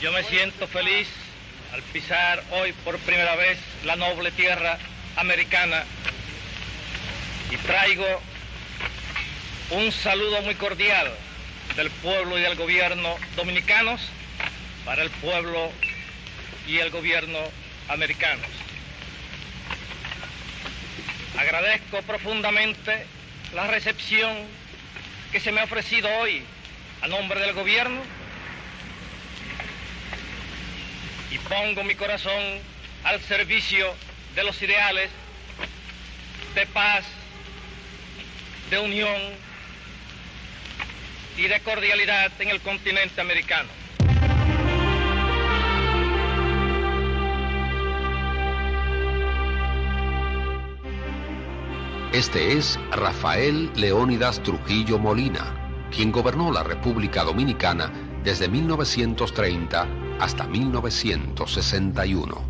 Yo me siento feliz al pisar hoy por primera vez la noble tierra americana y traigo un saludo muy cordial del pueblo y del gobierno dominicanos para el pueblo y el gobierno americanos. Agradezco profundamente la recepción que se me ha ofrecido hoy a nombre del gobierno y pongo mi corazón al servicio de los ideales de paz, de unión y de cordialidad en el continente americano. Este es Rafael Leónidas Trujillo Molina, quien gobernó la República Dominicana desde 1930 hasta 1961.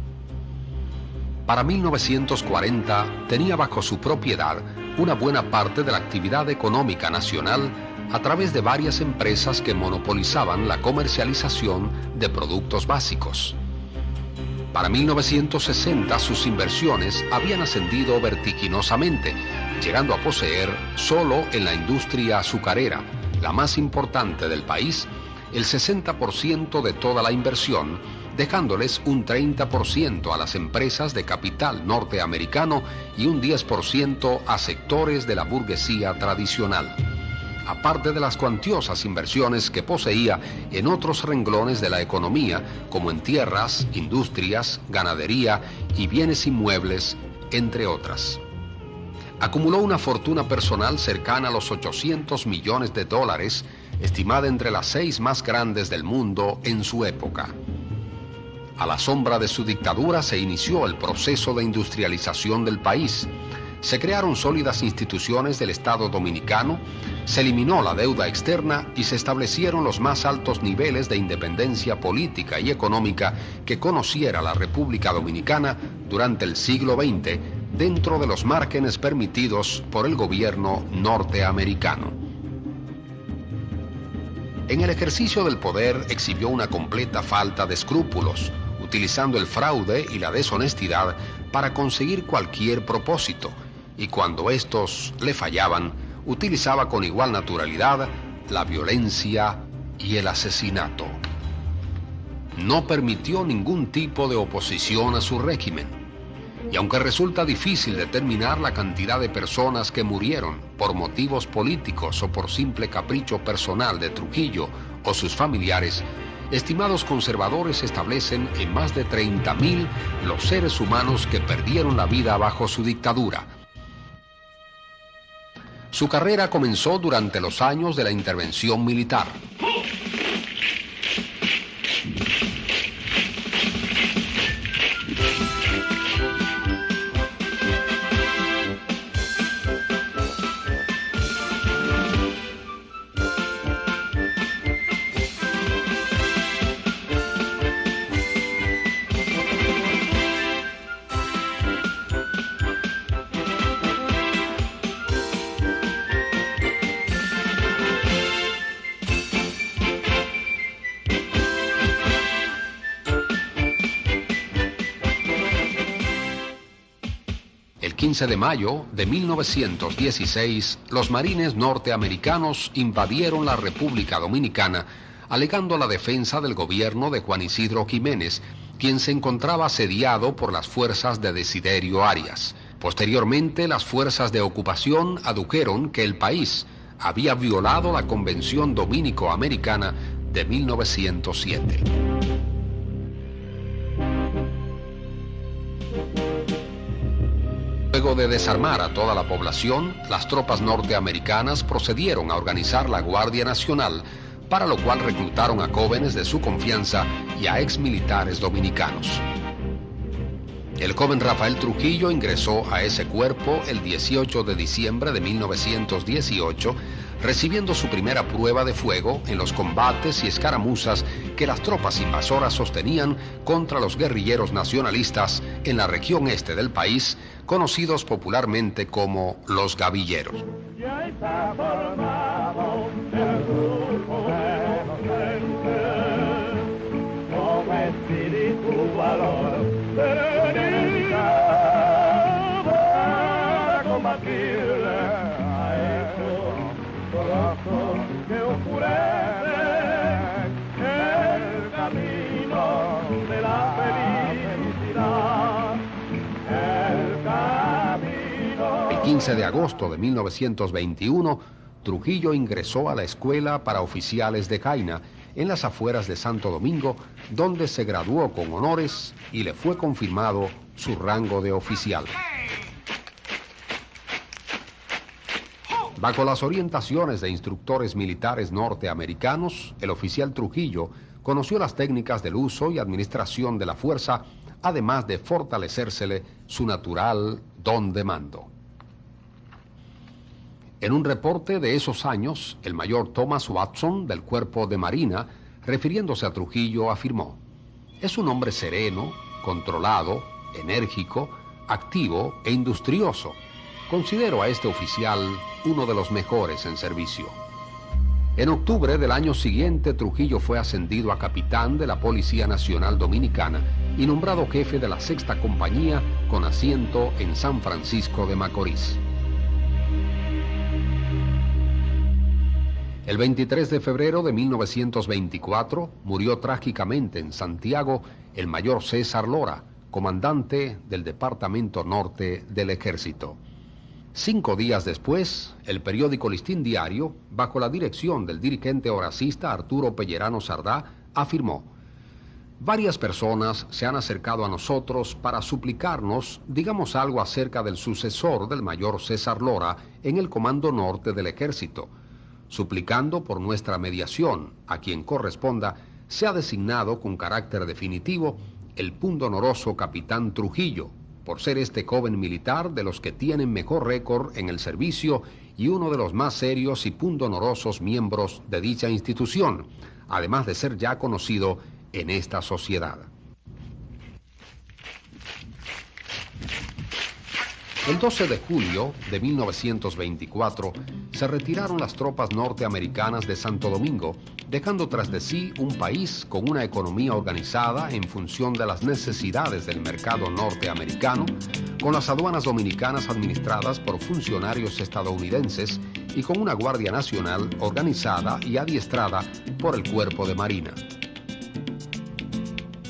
Para 1940 tenía bajo su propiedad una buena parte de la actividad económica nacional a través de varias empresas que monopolizaban la comercialización de productos básicos. Para 1960 sus inversiones habían ascendido vertiginosamente, llegando a poseer solo en la industria azucarera, la más importante del país, el 60% de toda la inversión, dejándoles un 30% a las empresas de capital norteamericano y un 10% a sectores de la burguesía tradicional, aparte de las cuantiosas inversiones que poseía en otros renglones de la economía, como en tierras, industrias, ganadería y bienes inmuebles, entre otras. Acumuló una fortuna personal cercana a los $800 millones, estimada entre las 6 más grandes del mundo en su época. A la sombra de su dictadura se inició el proceso de industrialización del país. Se crearon sólidas instituciones del Estado dominicano, se eliminó la deuda externa y se establecieron los más altos niveles de independencia política y económica que conociera la República Dominicana durante el siglo XX, dentro de los márgenes permitidos por el gobierno norteamericano. En el ejercicio del poder exhibió una completa falta de escrúpulos, utilizando el fraude y la deshonestidad para conseguir cualquier propósito, y cuando estos le fallaban, utilizaba con igual naturalidad la violencia y el asesinato. No permitió ningún tipo de oposición a su régimen, y aunque resulta difícil determinar la cantidad de personas que murieron por motivos políticos o por simple capricho personal de Trujillo o sus familiares, estimados conservadores establecen en más de 30.000 los seres humanos que perdieron la vida bajo su dictadura. Su carrera comenzó durante los años de la intervención militar. El 15 de mayo de 1916, los marines norteamericanos invadieron la República Dominicana, alegando la defensa del gobierno de Juan Isidro Jiménez, quien se encontraba asediado por las fuerzas de Desiderio Arias. Posteriormente, las fuerzas de ocupación adujeron que el país había violado la Convención Dominico-Americana de 1907. Luego de desarmar a toda la población, las tropas norteamericanas procedieron a organizar la Guardia Nacional, para lo cual reclutaron a jóvenes de su confianza y a exmilitares dominicanos. El joven Rafael Trujillo ingresó a ese cuerpo el 18 de diciembre de 1918, recibiendo su primera prueba de fuego en los combates y escaramuzas que las tropas invasoras sostenían contra los guerrilleros nacionalistas en la región este del país, conocidos popularmente como los gavilleros. Ya está formado el grupo de los que oscurece el camino de la felicidad, el camino. El 15 de agosto de 1921, Trujillo ingresó a la Escuela para Oficiales de Caina, en las afueras de Santo Domingo, donde se graduó con honores y le fue confirmado su rango de oficial. Bajo las orientaciones de instructores militares norteamericanos, el oficial Trujillo conoció las técnicas del uso y administración de la fuerza, además de fortalecérsele su natural don de mando. En un reporte de esos años, el mayor Thomas Watson, del Cuerpo de Marina, refiriéndose a Trujillo, afirmó: «Es un hombre sereno, controlado, enérgico, activo e industrioso. Considero a este oficial uno de los mejores en servicio». En octubre del año siguiente, Trujillo fue ascendido a capitán de la Policía Nacional Dominicana y nombrado jefe de la 6ª Compañía, con asiento en San Francisco de Macorís. El 23 de febrero de 1924 murió trágicamente en Santiago el mayor César Lora, comandante del Departamento Norte del Ejército. 5 días después, el periódico Listín Diario, bajo la dirección del dirigente horacista Arturo Pellerano Sardá, afirmó: «Varias personas se han acercado a nosotros para suplicarnos digamos algo acerca del sucesor del mayor César Lora en el Comando Norte del Ejército, suplicando por nuestra mediación, a quien corresponda, sea designado con carácter definitivo el pundonoroso capitán Trujillo, por ser este joven militar de los que tienen mejor récord en el servicio y uno de los más serios y pundonorosos miembros de dicha institución, además de ser ya conocido en esta sociedad». El 12 de julio de 1924 se retiraron las tropas norteamericanas de Santo Domingo, dejando tras de sí un país con una economía organizada en función de las necesidades del mercado norteamericano, con las aduanas dominicanas administradas por funcionarios estadounidenses y con una Guardia Nacional organizada y adiestrada por el Cuerpo de Marina.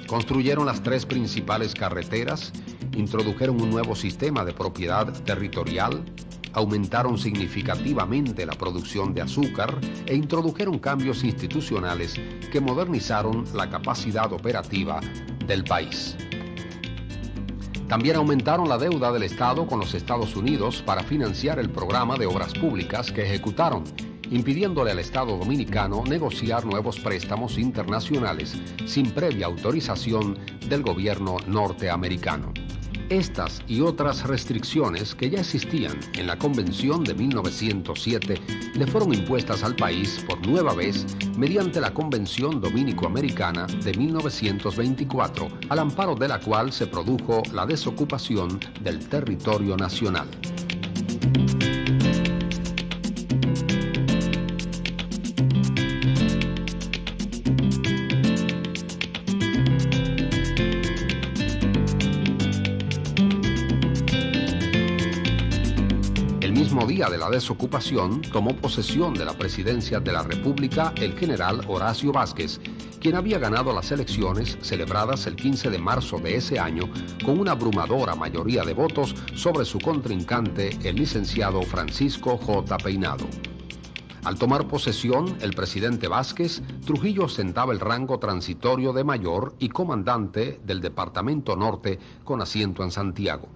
Construyeron las 3 principales carreteras, introdujeron un nuevo sistema de propiedad territorial, aumentaron significativamente la producción de azúcar e introdujeron cambios institucionales que modernizaron la capacidad operativa del país. También aumentaron la deuda del Estado con los Estados Unidos para financiar el programa de obras públicas que ejecutaron, impidiéndole al Estado dominicano negociar nuevos préstamos internacionales sin previa autorización del gobierno norteamericano. Estas y otras restricciones que ya existían en la Convención de 1907 le fueron impuestas al país por nueva vez mediante la Convención Dominico-Americana de 1924, al amparo de la cual se produjo la desocupación del territorio nacional. Día de la desocupación, tomó posesión de la presidencia de la República el general Horacio Vázquez, quien había ganado las elecciones celebradas el 15 de marzo de ese año con una abrumadora mayoría de votos sobre su contrincante, el licenciado Francisco J. Peinado. Al tomar posesión, el presidente Vázquez, Trujillo ostentaba el rango transitorio de mayor y comandante del Departamento Norte con asiento en Santiago.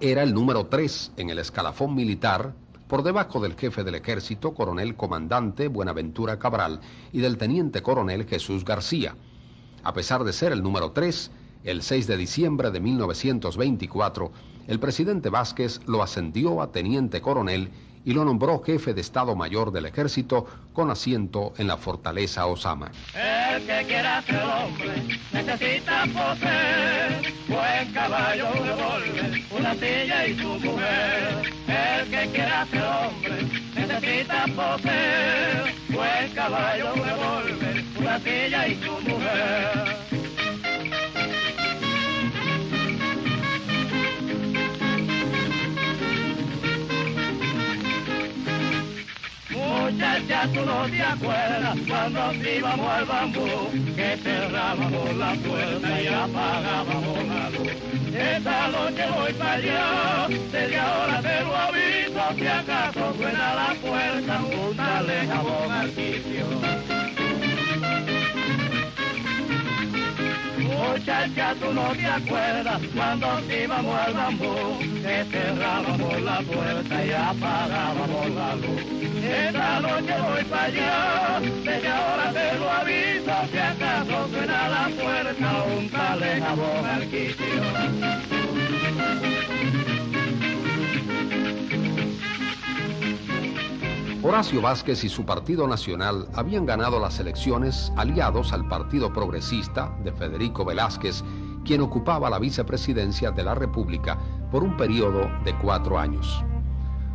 Era el número 3 en el escalafón militar, por debajo del jefe del ejército, coronel comandante Buenaventura Cabral, y del teniente coronel Jesús García. A pesar de ser el número 3, el 6 de diciembre de 1924, el presidente Vázquez lo ascendió a teniente coronel y lo nombró jefe de Estado Mayor del Ejército con asiento en la Fortaleza Osama. El que quiera ser hombre necesita poseer buen caballo, un revólver, una silla y su mujer. El que quiera ser hombre necesita poseer buen caballo, un revólver, una silla y su mujer. Muchacha, tú no te acuerdas cuando íbamos al bambú, que cerrábamos la puerta y apagábamos la luz. Esta noche voy para allá, desde ahora te lo aviso, si acaso suena la puerta, untarle jabón al quicio. Muchacha, tú no te acuerdas cuando íbamos al bambú, que cerrábamos la puerta y apagábamos la luz. Esta noche voy para allá, desde ahora te lo aviso, si acaso suena la puerta, untarle jabón al quicio. Horacio Vázquez y su Partido Nacional habían ganado las elecciones aliados al Partido Progresista de Federico Velázquez, quien ocupaba la vicepresidencia de la República por un periodo de 4 años.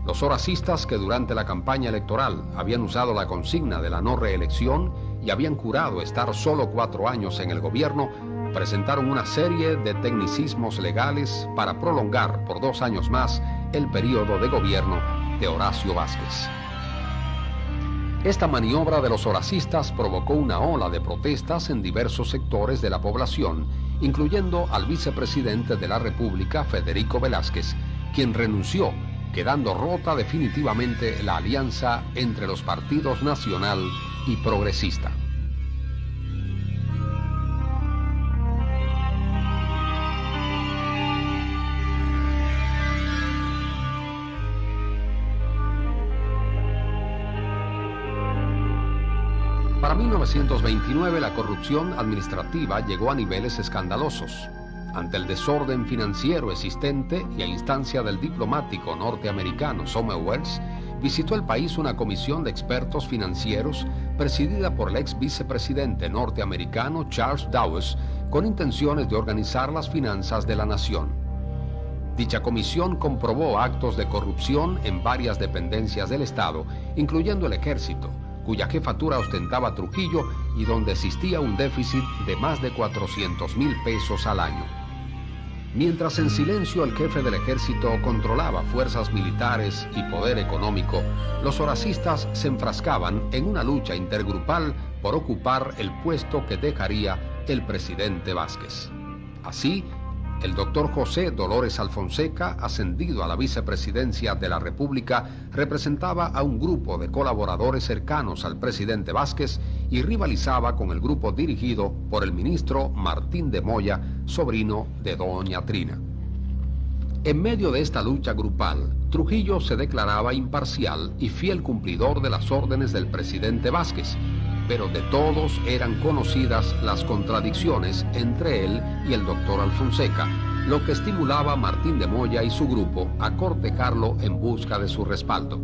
Los horacistas, que durante la campaña electoral habían usado la consigna de la no reelección y habían jurado estar solo 4 años en el gobierno, presentaron una serie de tecnicismos legales para prolongar por 2 años más el periodo de gobierno de Horacio Vázquez. Esta maniobra de los horacistas provocó una ola de protestas en diversos sectores de la población, incluyendo al vicepresidente de la República, Federico Velázquez, quien renunció, quedando rota definitivamente la alianza entre los partidos Nacional y Progresista. Para 1929 la corrupción administrativa llegó a niveles escandalosos. Ante el desorden financiero existente y a instancia del diplomático norteamericano Sommerwells, visitó el país una comisión de expertos financieros presidida por el ex vicepresidente norteamericano Charles Dawes, con intenciones de organizar las finanzas de la nación. Dicha comisión comprobó actos de corrupción en varias dependencias del Estado, incluyendo el Ejército, cuya jefatura ostentaba Trujillo y donde existía un déficit de más de 400,000 pesos al año. Mientras en silencio el jefe del ejército controlaba fuerzas militares y poder económico, los horacistas se enfrascaban en una lucha intergrupal por ocupar el puesto que dejaría el presidente Vázquez. Así, el doctor José Dolores Alfonseca, ascendido a la vicepresidencia de la República, representaba a un grupo de colaboradores cercanos al presidente Vázquez y rivalizaba con el grupo dirigido por el ministro Martín de Moya, sobrino de doña Trina. En medio de esta lucha grupal, Trujillo se declaraba imparcial y fiel cumplidor de las órdenes del presidente Vázquez, pero de todos eran conocidas las contradicciones entre él y el doctor Alfonseca, lo que estimulaba a Martín de Moya y su grupo a cortejarlo en busca de su respaldo.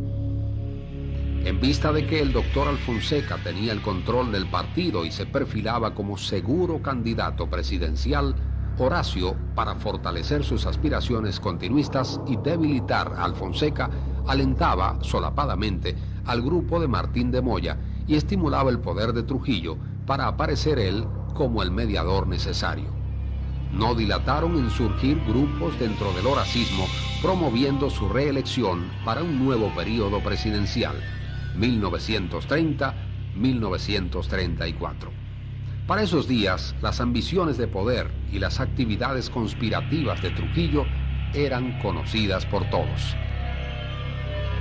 En vista de que el doctor Alfonseca tenía el control del partido y se perfilaba como seguro candidato presidencial, Horacio, para fortalecer sus aspiraciones continuistas y debilitar a Alfonseca, alentaba solapadamente al grupo de Martín de Moya y estimulaba el poder de Trujillo para aparecer él como el mediador necesario. No dilataron en surgir grupos dentro del horacismo promoviendo su reelección para un nuevo periodo presidencial, 1930-1934. Para esos días, las ambiciones de poder y las actividades conspirativas de Trujillo eran conocidas por todos.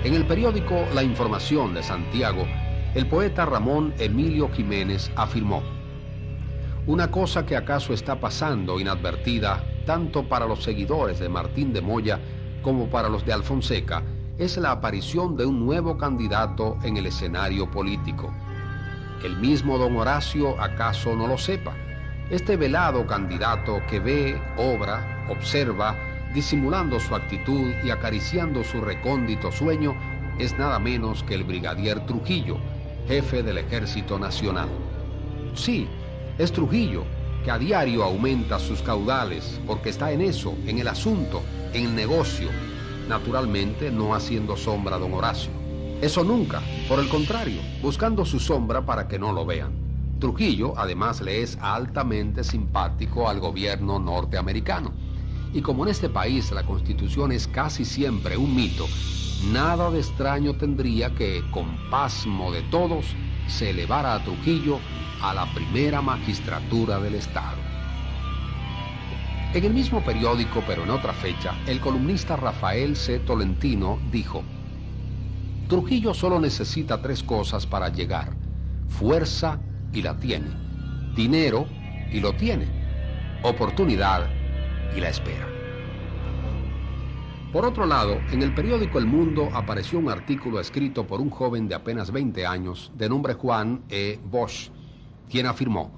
En el periódico La Información de Santiago, el poeta Ramón Emilio Jiménez afirmó: una cosa que acaso está pasando inadvertida tanto para los seguidores de Martín de Moya como para los de Alfonseca es la aparición de un nuevo candidato en el escenario político. El mismo don Horacio acaso no lo sepa. Este velado candidato que ve, obra, observa, disimulando su actitud y acariciando su recóndito sueño, es nada menos que el brigadier Trujillo, jefe del Ejército Nacional. Sí, es Trujillo, que a diario aumenta sus caudales porque está en eso, en el asunto, en el negocio, naturalmente no haciendo sombra a don Horacio. Eso nunca, por el contrario, buscando su sombra para que no lo vean. Trujillo, además, le es altamente simpático al gobierno norteamericano Y como en este país la Constitución es casi siempre un mito, nada de extraño tendría que, con pasmo de todos, se elevara a Trujillo a la primera magistratura del Estado. En el mismo periódico, pero en otra fecha, el columnista Rafael C. Tolentino dijo: Trujillo solo necesita 3 cosas para llegar: fuerza, y la tiene; dinero, y lo tiene; oportunidad, y la espera. Por otro lado, en el periódico El Mundo apareció un artículo escrito por un joven de apenas 20 años, de nombre Juan E. Bosch, quien afirmó: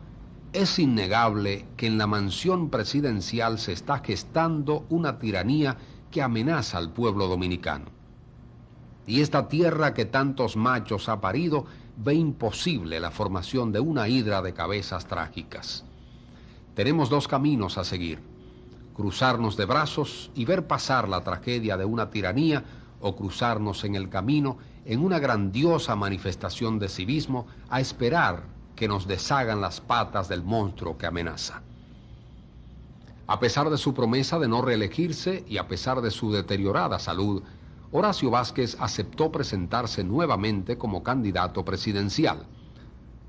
es innegable que en la mansión presidencial se está gestando una tiranía que amenaza al pueblo dominicano. Y esta tierra que tantos machos ha parido ve imposible la formación de una hidra de cabezas trágicas. Tenemos 2 caminos a seguir: cruzarnos de brazos y ver pasar la tragedia de una tiranía, o cruzarnos en el camino en una grandiosa manifestación de civismo a esperar que nos deshagan las patas del monstruo que amenaza. A pesar de su promesa de no reelegirse y a pesar de su deteriorada salud, Horacio Vázquez aceptó presentarse nuevamente como candidato presidencial.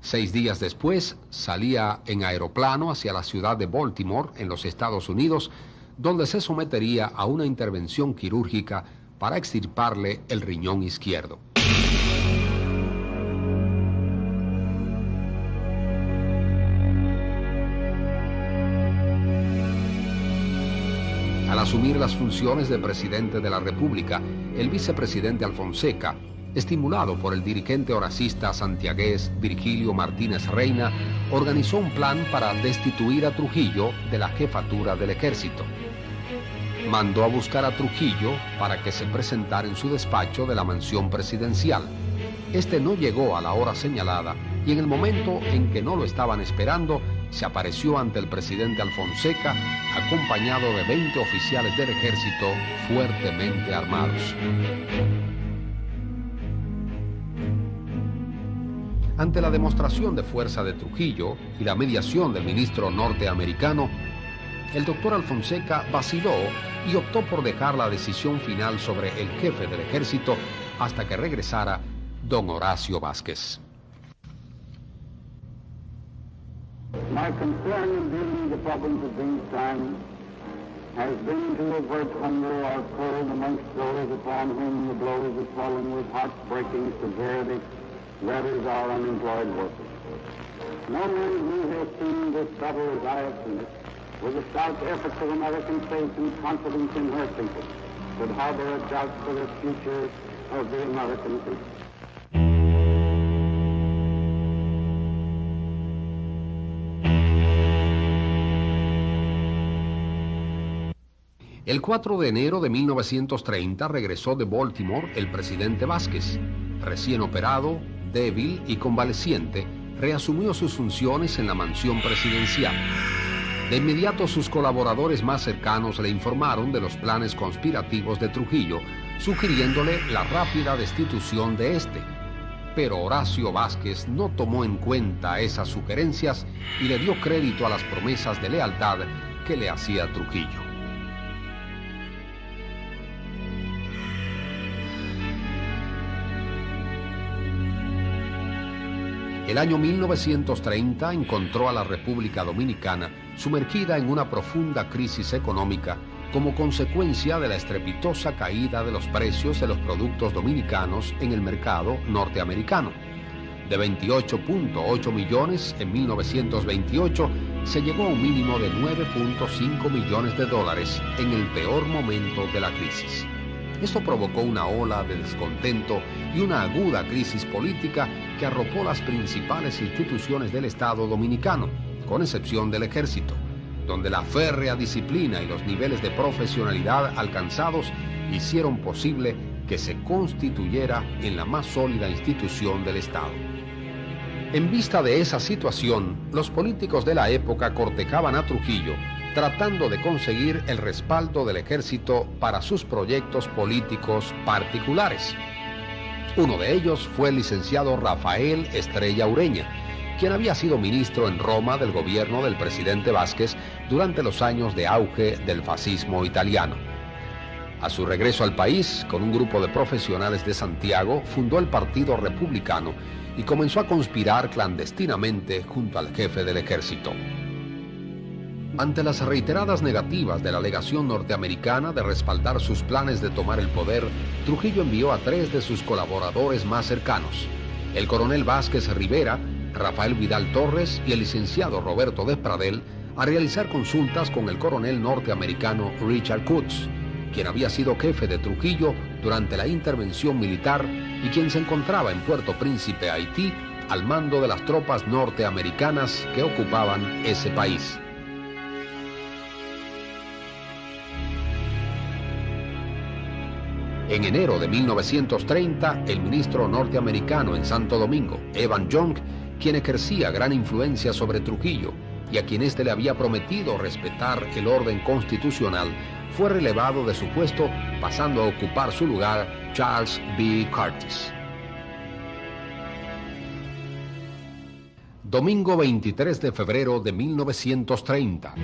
6 días después salía en aeroplano hacia la ciudad de Baltimore, en los Estados Unidos, donde se sometería a una intervención quirúrgica para extirparle el riñón izquierdo. Al asumir las funciones de presidente de la República, el vicepresidente Alfonseca, estimulado por el dirigente horacista santiagués Virgilio Martínez Reina, organizó un plan para destituir a Trujillo de la jefatura del ejército. Mandó a buscar a Trujillo para que se presentara en su despacho de la mansión presidencial. Este no llegó a la hora señalada y en el momento en que no lo estaban esperando, se apareció ante el presidente Alfonseca acompañado de 20 oficiales del ejército fuertemente armados. Ante la demostración de fuerza de Trujillo y la mediación del ministro norteamericano, el doctor Alfonseca vaciló y optó por dejar la decisión final sobre el jefe del ejército hasta que regresara don Horacio Vázquez. My concern in dealing with the problems of these times has been to avert hunger or cold amongst those upon whom the blows have fallen with heartbreaking severity, that is, our unemployed workers. No man who has seen this battle as I have seen it, with the stout efforts of American faith and confidence in her people, could harbor a doubt for the future of the American people. El 4 de enero de 1930 regresó de Baltimore el presidente Vázquez. Recién operado, débil y convaleciente, reasumió sus funciones en la mansión presidencial. De inmediato sus colaboradores más cercanos le informaron de los planes conspirativos de Trujillo, sugiriéndole la rápida destitución de este. Pero Horacio Vázquez no tomó en cuenta esas sugerencias y le dio crédito a las promesas de lealtad que le hacía Trujillo. El año 1930 encontró a la República Dominicana sumergida en una profunda crisis económica como consecuencia de la estrepitosa caída de los precios de los productos dominicanos en el mercado norteamericano. De 28.8 millones en 1928 se llegó a un mínimo de 9.5 millones de dólares en el peor momento de la crisis. Esto provocó una ola de descontento y una aguda crisis política que arropó las principales instituciones del Estado dominicano, con excepción del ejército, donde la férrea disciplina y los niveles de profesionalidad alcanzados hicieron posible que se constituyera en la más sólida institución del Estado. En vista de esa situación, los políticos de la época cortejaban a Trujillo, tratando de conseguir el respaldo del ejército para sus proyectos políticos particulares. Uno de ellos fue el licenciado Rafael Estrella Ureña, quien había sido ministro en Roma del gobierno del presidente Vázquez durante los años de auge del fascismo italiano. A su regreso al país, con un grupo de profesionales de Santiago, fundó el Partido Republicano y comenzó a conspirar clandestinamente junto al jefe del ejército. Ante las reiteradas negativas de la legación norteamericana de respaldar sus planes de tomar el poder, Trujillo envió a 3 de sus colaboradores más cercanos, el coronel Vázquez Rivera, Rafael Vidal Torres y el licenciado Roberto Despradel, a realizar consultas con el coronel norteamericano Richard Coots, quien había sido jefe de Trujillo durante la intervención militar y quien se encontraba en Puerto Príncipe, Haití, al mando de las tropas norteamericanas que ocupaban ese país. En enero de 1930, el ministro norteamericano en Santo Domingo, Evan Young, quien ejercía gran influencia sobre Trujillo y a quien éste le había prometido respetar el orden constitucional, fue relevado de su puesto, pasando a ocupar su lugar Charles B. Curtis. Domingo 23 de febrero de 1930.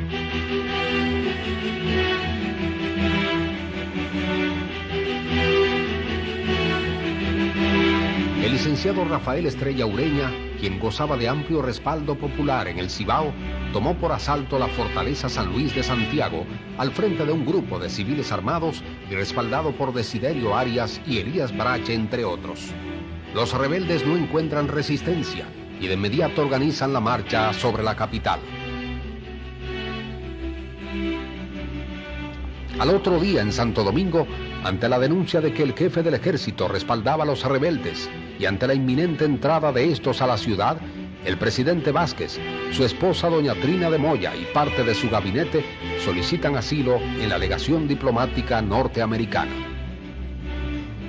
El licenciado Rafael Estrella Ureña, quien gozaba de amplio respaldo popular en el Cibao, tomó por asalto la fortaleza San Luis de Santiago al frente de un grupo de civiles armados y respaldado por Desiderio Arias y Elías Brache, entre otros. Los rebeldes no encuentran resistencia y de inmediato organizan la marcha sobre la capital. Al otro día, en Santo Domingo, ante la denuncia de que el jefe del ejército respaldaba a los rebeldes y ante la inminente entrada de estos a la ciudad, el presidente Vázquez, su esposa doña Trina de Moya y parte de su gabinete solicitan asilo en la legación diplomática norteamericana.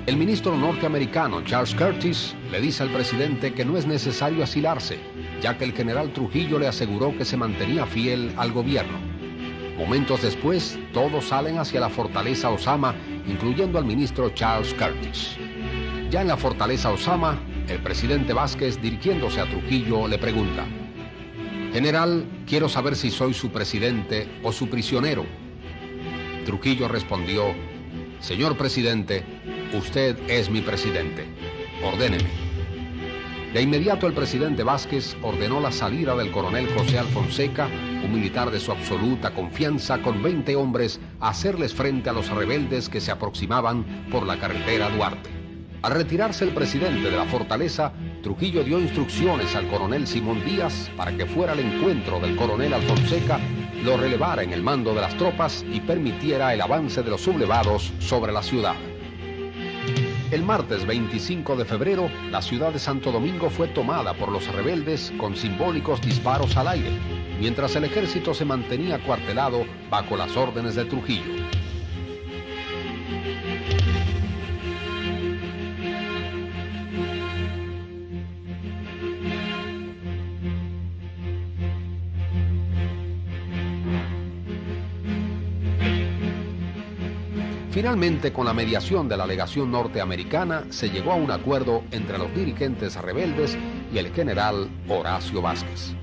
El ministro norteamericano Charles Curtis le dice al presidente que no es necesario asilarse, ya que el general Trujillo le aseguró que se mantenía fiel al gobierno. Momentos después, todos salen hacia la fortaleza Osama, incluyendo al ministro Charles Curtis. Ya en la fortaleza Osama, el presidente Vázquez, dirigiéndose a Trujillo, le pregunta: «General, quiero saber si soy su presidente o su prisionero». Trujillo respondió: «Señor presidente, usted es mi presidente. Ordéneme». De inmediato el presidente Vázquez ordenó la salida del coronel José Alfonseca, un militar de su absoluta confianza, con 20 hombres, a hacerles frente a los rebeldes que se aproximaban por la carretera Duarte. Al retirarse el presidente de la fortaleza, Trujillo dio instrucciones al coronel Simón Díaz para que fuera al encuentro del coronel Alfonseca, lo relevara en el mando de las tropas y permitiera el avance de los sublevados sobre la ciudad. El martes 25 de febrero, la ciudad de Santo Domingo fue tomada por los rebeldes con simbólicos disparos al aire, mientras el ejército se mantenía acuartelado bajo las órdenes de Trujillo. Finalmente, con la mediación de la legación norteamericana, se llegó a un acuerdo entre los dirigentes rebeldes y el general Horacio Vázquez.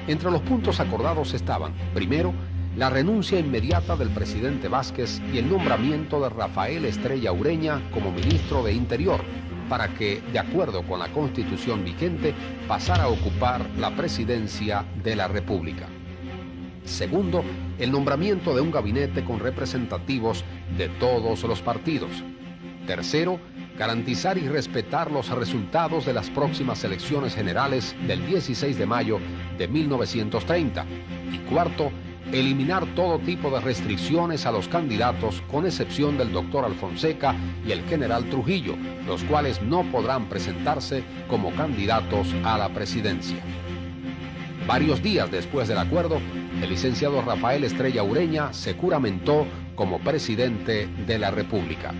Entre los puntos acordados estaban, primero, la renuncia inmediata del presidente Vázquez y el nombramiento de Rafael Estrella Ureña como ministro de Interior, para que, de acuerdo con la Constitución vigente, pasara a ocupar la presidencia de la República. Segundo, el nombramiento de un gabinete con representativos de todos los partidos. Tercero, garantizar y respetar los resultados de las próximas elecciones generales del 16 de mayo de 1930. Y cuarto, eliminar todo tipo de restricciones a los candidatos, con excepción del doctor Alfonseca y el general Trujillo, los cuales no podrán presentarse como candidatos a la presidencia. Varios días después del acuerdo, el licenciado Rafael Estrella Ureña se juramentó como presidente de la República.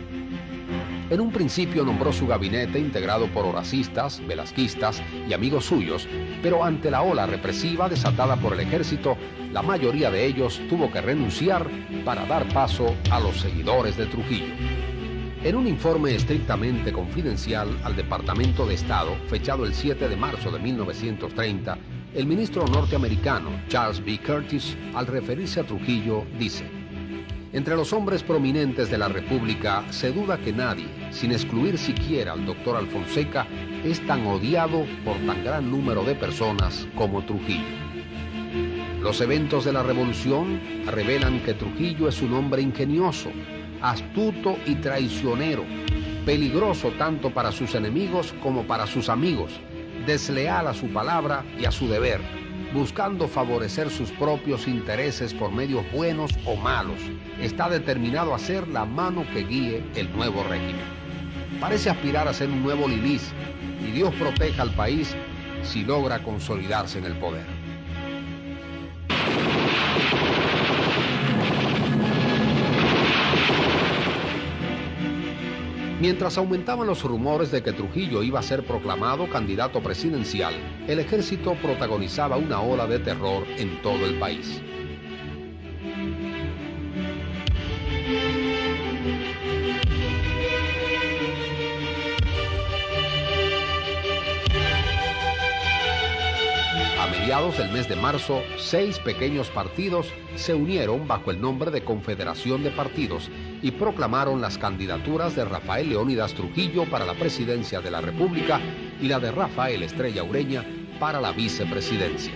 En un principio nombró su gabinete integrado por horacistas, velasquistas y amigos suyos, pero ante la ola represiva desatada por el ejército, la mayoría de ellos tuvo que renunciar para dar paso a los seguidores de Trujillo. En un informe estrictamente confidencial al Departamento de Estado, fechado el 7 de marzo de 1930, el ministro norteamericano Charles B. Curtis, al referirse a Trujillo, dice: entre los hombres prominentes de la República se duda que nadie, sin excluir siquiera al doctor Alfonseca, es tan odiado por tan gran número de personas como Trujillo. Los eventos de la Revolución revelan que Trujillo es un hombre ingenioso, astuto y traicionero, peligroso tanto para sus enemigos como para sus amigos, desleal a su palabra y a su deber, buscando favorecer sus propios intereses por medios buenos o malos. Está determinado a ser la mano que guíe el nuevo régimen. Parece aspirar a ser un nuevo Lilis, y Dios proteja al país si logra consolidarse en el poder. Mientras aumentaban los rumores de que Trujillo iba a ser proclamado candidato presidencial, el ejército protagonizaba una ola de terror en todo el país. A mediados del mes de marzo, 6 pequeños partidos se unieron bajo el nombre de Confederación de Partidos y proclamaron las candidaturas de Rafael Leónidas Trujillo para la presidencia de la República y la de Rafael Estrella Ureña para la vicepresidencia.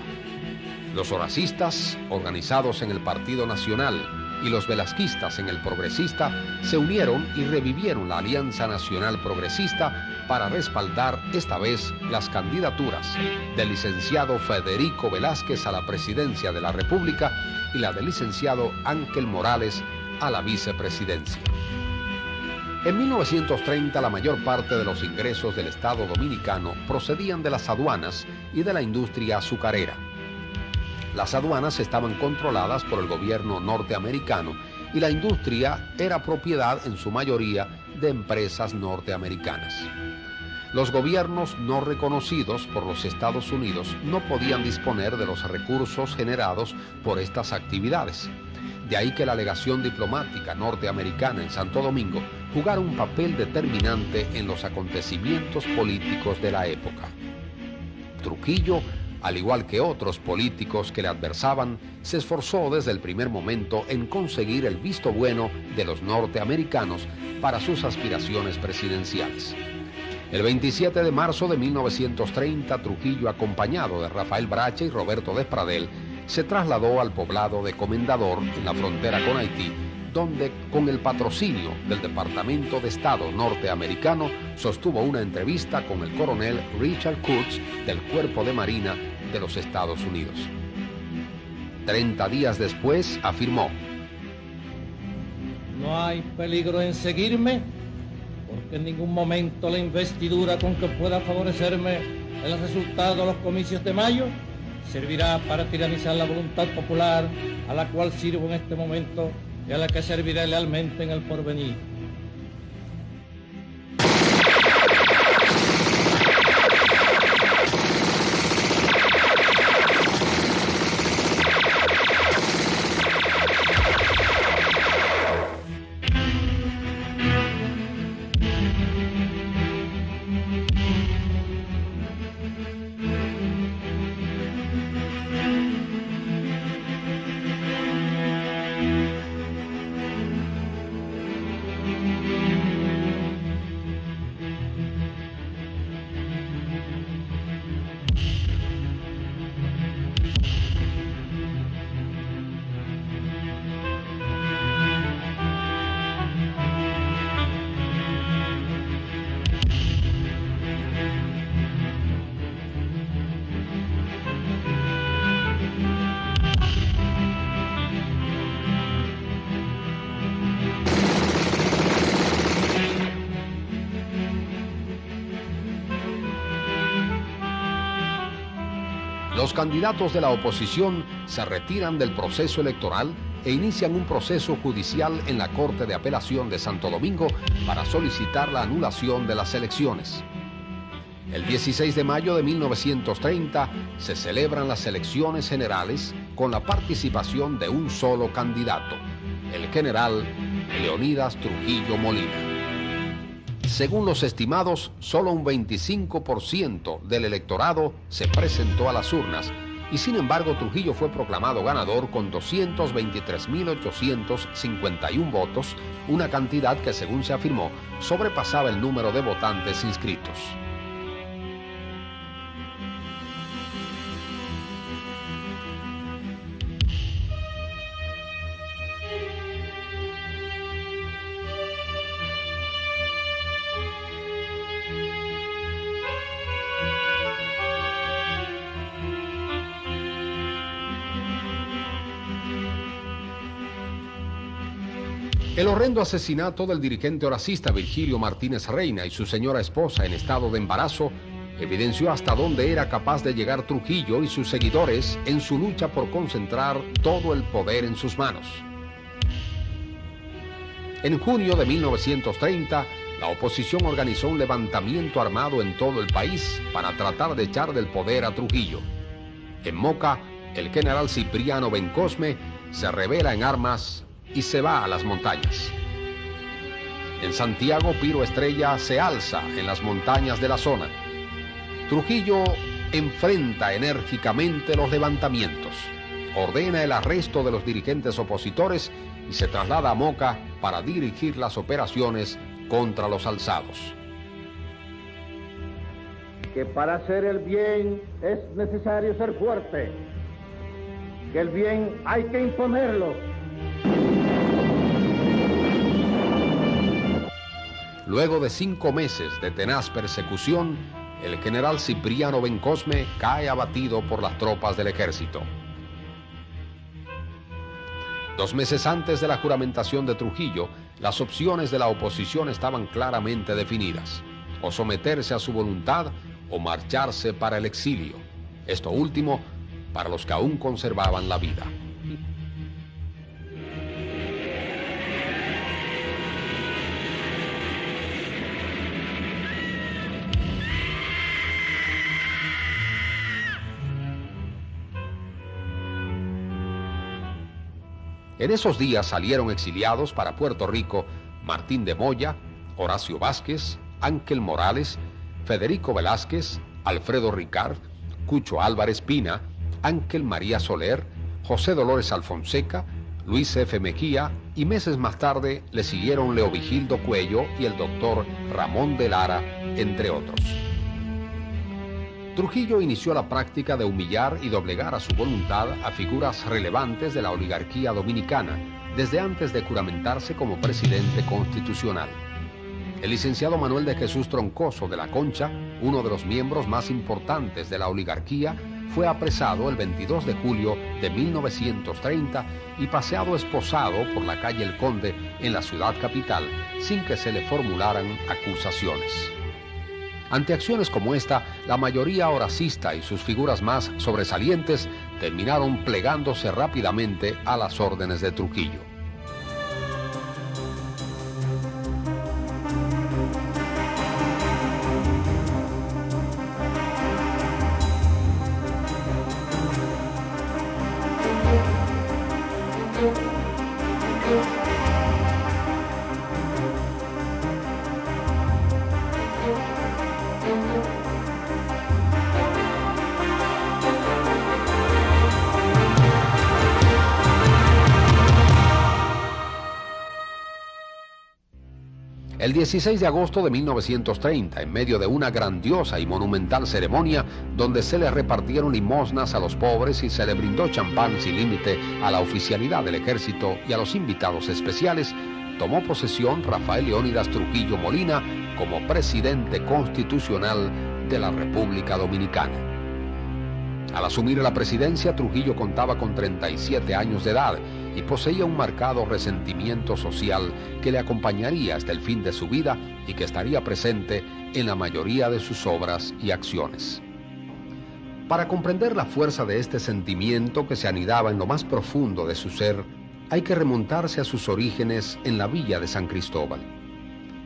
Los horacistas, organizados en el Partido Nacional, y los velasquistas en el Progresista, se unieron y revivieron la Alianza Nacional Progresista para respaldar esta vez las candidaturas del licenciado Federico Velázquez a la presidencia de la República y la del licenciado Ángel Morales a la vicepresidencia. En 1930 la mayor parte de los ingresos del Estado dominicano procedían de las aduanas y de la industria azucarera. Las aduanas estaban controladas por el gobierno norteamericano y la industria era propiedad en su mayoría de empresas norteamericanas. Los gobiernos no reconocidos por los Estados Unidos no podían disponer de los recursos generados por estas actividades. De ahí que la legación diplomática norteamericana en Santo Domingo jugara un papel determinante en los acontecimientos políticos de la época. Trujillo, al igual que otros políticos que le adversaban, se esforzó desde el primer momento en conseguir el visto bueno de los norteamericanos para sus aspiraciones presidenciales. El 27 de marzo de 1930, Trujillo, acompañado de Rafael Brache y Roberto Despradel, se trasladó al poblado de Comendador, en la frontera con Haití, donde, con el patrocinio del Departamento de Estado norteamericano, sostuvo una entrevista con el coronel Richard Kurtz del Cuerpo de Marina de los Estados Unidos. 30 días después afirmó: no hay peligro en seguirme, porque en ningún momento la investidura con que pueda favorecerme el resultado de los comicios de mayo servirá para tiranizar la voluntad popular, a la cual sirvo en este momento y a la que serviré lealmente en el porvenir. Los candidatos de la oposición se retiran del proceso electoral e inician un proceso judicial en la Corte de Apelación de Santo Domingo para solicitar la anulación de las elecciones. El 16 de mayo de 1930 se celebran las elecciones generales con la participación de un solo candidato, el general Leónidas Trujillo Molina. Según los estimados, solo un 25% del electorado se presentó a las urnas y sin embargo Trujillo fue proclamado ganador con 223.851 votos, una cantidad que según se afirmó sobrepasaba el número de votantes inscritos. El horrendo asesinato del dirigente horacista Virgilio Martínez Reina y su señora esposa en estado de embarazo evidenció hasta dónde era capaz de llegar Trujillo y sus seguidores en su lucha por concentrar todo el poder en sus manos. En junio de 1930, la oposición organizó un levantamiento armado en todo el país para tratar de echar del poder a Trujillo. En Moca, el general Cipriano Bencosme se rebela en armas y se va a las montañas. En Santiago, Piro Estrella se alza en las montañas de la zona. Trujillo enfrenta enérgicamente los levantamientos, ordena el arresto de los dirigentes opositores y se traslada a Moca para dirigir las operaciones contra los alzados. Que para hacer el bien es necesario ser fuerte, que el bien hay que imponerlo. Luego de 5 meses de tenaz persecución, el general Cipriano Bencosme cae abatido por las tropas del ejército. 2 meses antes de la juramentación de Trujillo, las opciones de la oposición estaban claramente definidas: o someterse a su voluntad o marcharse para el exilio. Esto último para los que aún conservaban la vida. En esos días salieron exiliados para Puerto Rico Martín de Moya, Horacio Vázquez, Ángel Morales, Federico Velázquez, Alfredo Ricard, Cucho Álvarez Pina, Ángel María Soler, José Dolores Alfonseca, Luis F. Mejía, y meses más tarde le siguieron Leovigildo Cuello y el doctor Ramón de Lara, entre otros. Trujillo inició la práctica de humillar y doblegar a su voluntad a figuras relevantes de la oligarquía dominicana desde antes de juramentarse como presidente constitucional. El licenciado Manuel de Jesús Troncoso de la Concha, uno de los miembros más importantes de la oligarquía, fue apresado el 22 de julio de 1930 y paseado esposado por la calle El Conde en la ciudad capital sin que se le formularan acusaciones. Ante acciones como esta, la mayoría horacista y sus figuras más sobresalientes terminaron plegándose rápidamente a las órdenes de Trujillo. El 16 de agosto de 1930, en medio de una grandiosa y monumental ceremonia donde se le repartieron limosnas a los pobres y se le brindó champán sin límite a la oficialidad del ejército y a los invitados especiales, tomó posesión Rafael Leónidas Trujillo Molina como presidente constitucional de la República Dominicana. Al asumir la presidencia, Trujillo contaba con 37 años de edad y poseía un marcado resentimiento social que le acompañaría hasta el fin de su vida y que estaría presente en la mayoría de sus obras y acciones. Para comprender la fuerza de este sentimiento que se anidaba en lo más profundo de su ser, hay que remontarse a sus orígenes en la villa de San Cristóbal.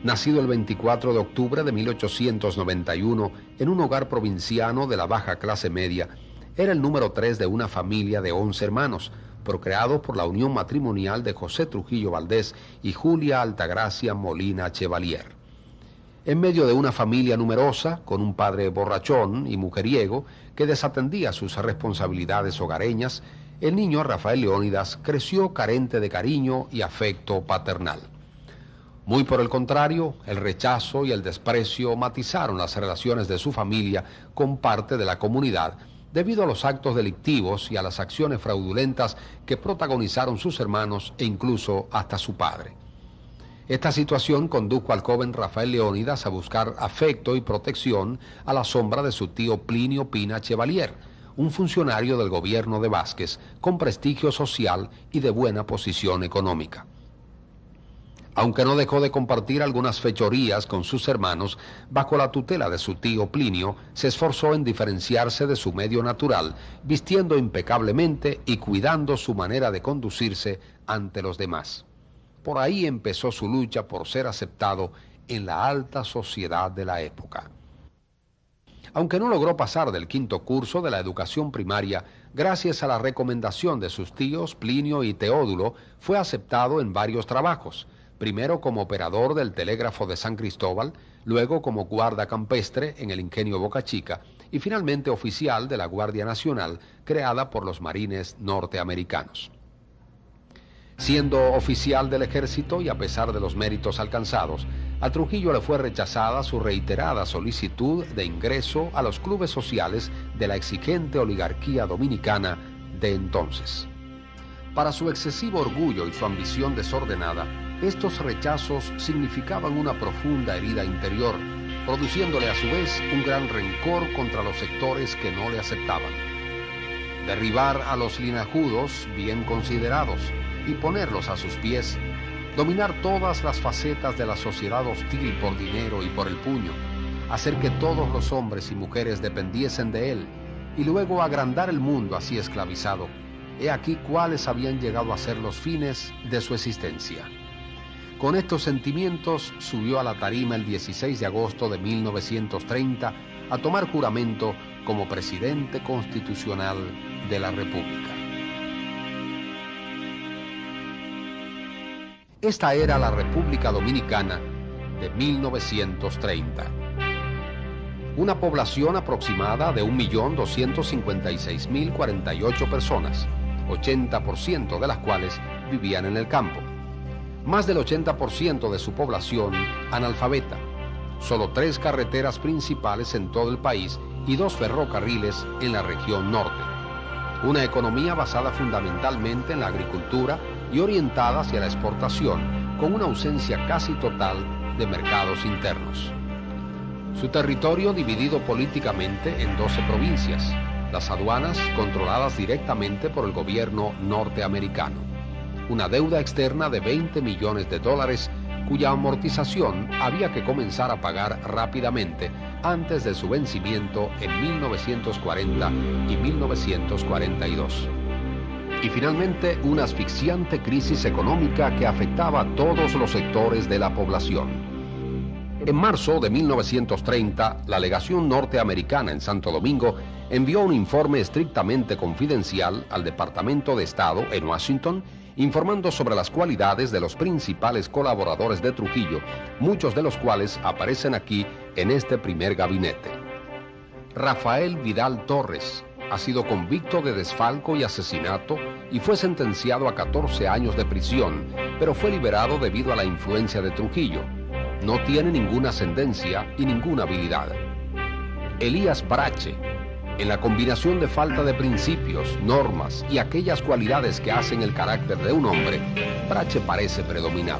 Nacido el 24 de octubre de 1891 en un hogar provinciano de la baja clase media, era el número 3 de una familia de 11 hermanos, procreados por la unión matrimonial de José Trujillo Valdés y Julia Altagracia Molina Chevalier. En medio de una familia numerosa, con un padre borrachón y mujeriego que desatendía sus responsabilidades hogareñas, el niño Rafael Leónidas creció carente de cariño y afecto paternal. Muy por el contrario, el rechazo y el desprecio matizaron las relaciones de su familia con parte de la comunidad debido a los actos delictivos y a las acciones fraudulentas que protagonizaron sus hermanos e incluso hasta su padre. Esta situación condujo al joven Rafael Leónidas a buscar afecto y protección a la sombra de su tío Plinio Pina Chevalier, un funcionario del gobierno de Vázquez con prestigio social y de buena posición económica. Aunque no dejó de compartir algunas fechorías con sus hermanos, bajo la tutela de su tío Plinio, se esforzó en diferenciarse de su medio natural, vistiendo impecablemente y cuidando su manera de conducirse ante los demás. Por ahí empezó su lucha por ser aceptado en la alta sociedad de la época. Aunque no logró pasar del quinto curso de la educación primaria, gracias a la recomendación de sus tíos Plinio y Teodulo, fue aceptado en varios trabajos. Primero como operador del telégrafo de San Cristóbal, luego como guarda campestre en el ingenio Boca Chica y finalmente oficial de la Guardia Nacional creada por los marines norteamericanos. Siendo oficial del ejército y a pesar de los méritos alcanzados, a Trujillo le fue rechazada su reiterada solicitud de ingreso a los clubes sociales de la exigente oligarquía dominicana de entonces. Para su excesivo orgullo y su ambición desordenada, estos rechazos significaban una profunda herida interior, produciéndole a su vez un gran rencor contra los sectores que no le aceptaban. Derribar a los linajudos bien considerados y ponerlos a sus pies, dominar todas las facetas de la sociedad hostil por dinero y por el puño, hacer que todos los hombres y mujeres dependiesen de él y luego agrandar el mundo así esclavizado. He aquí cuáles habían llegado a ser los fines de su existencia. Con estos sentimientos subió a la tarima el 16 de agosto de 1930 a tomar juramento como presidente constitucional de la República. Esta era la República Dominicana de 1930. Una población aproximada de 1.256.048 personas, 80% de las cuales vivían en el campo. Más del 80% de su población analfabeta. Solo 3 carreteras principales en todo el país y 2 ferrocarriles en la región norte. Una economía basada fundamentalmente en la agricultura y orientada hacia la exportación, con una ausencia casi total de mercados internos. Su territorio dividido políticamente en 12 provincias, las aduanas controladas directamente por el gobierno norteamericano, una deuda externa de $20 millones, cuya amortización había que comenzar a pagar rápidamente antes de su vencimiento en 1940 y 1942. Y finalmente una asfixiante crisis económica que afectaba a todos los sectores de la población. En marzo de 1930, la legación norteamericana en Santo Domingo envió un informe estrictamente confidencial al Departamento de Estado en Washington, informando sobre las cualidades de los principales colaboradores de Trujillo, muchos de los cuales aparecen aquí en este primer gabinete. Rafael Vidal Torres ha sido convicto de desfalco y asesinato y fue sentenciado a 14 años de prisión, pero fue liberado debido a la influencia de Trujillo. No tiene ninguna ascendencia y ninguna habilidad. Elías Brache, en la combinación de falta de principios, normas y aquellas cualidades que hacen el carácter de un hombre, Brache parece predominar.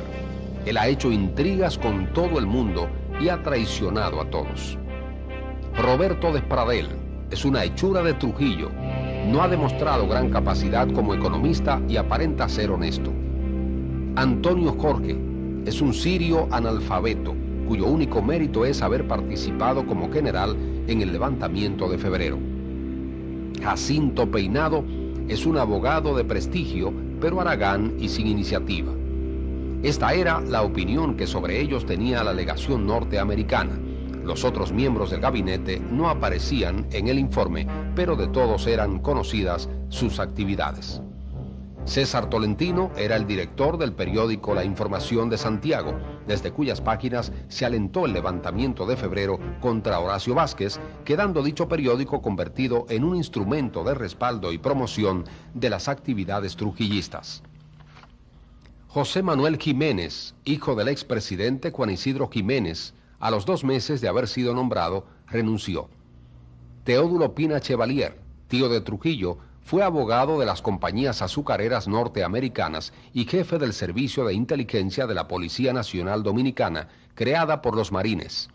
Él ha hecho intrigas con todo el mundo y ha traicionado a todos. Roberto Despradel es una hechura de Trujillo. No ha demostrado gran capacidad como economista y aparenta ser honesto. Antonio Jorge es un sirio analfabeto, cuyo único mérito es haber participado como general en el levantamiento de febrero. Jacinto Peinado es un abogado de prestigio, pero haragán y sin iniciativa. Esta era la opinión que sobre ellos tenía la legación norteamericana. Los otros miembros del gabinete no aparecían en el informe, pero de todos eran conocidas sus actividades. César Tolentino era el director del periódico La Información de Santiago, desde cuyas páginas se alentó el levantamiento de febrero contra Horacio Vázquez, quedando dicho periódico convertido en un instrumento de respaldo y promoción de las actividades trujillistas. José Manuel Jiménez, hijo del expresidente Juan Isidro Jiménez, a los 2 meses de haber sido nombrado, renunció. Teodulo Pina Chevalier, tío de Trujillo, fue abogado de las compañías azucareras norteamericanas y jefe del Servicio de Inteligencia de la Policía Nacional Dominicana, creada por los marines.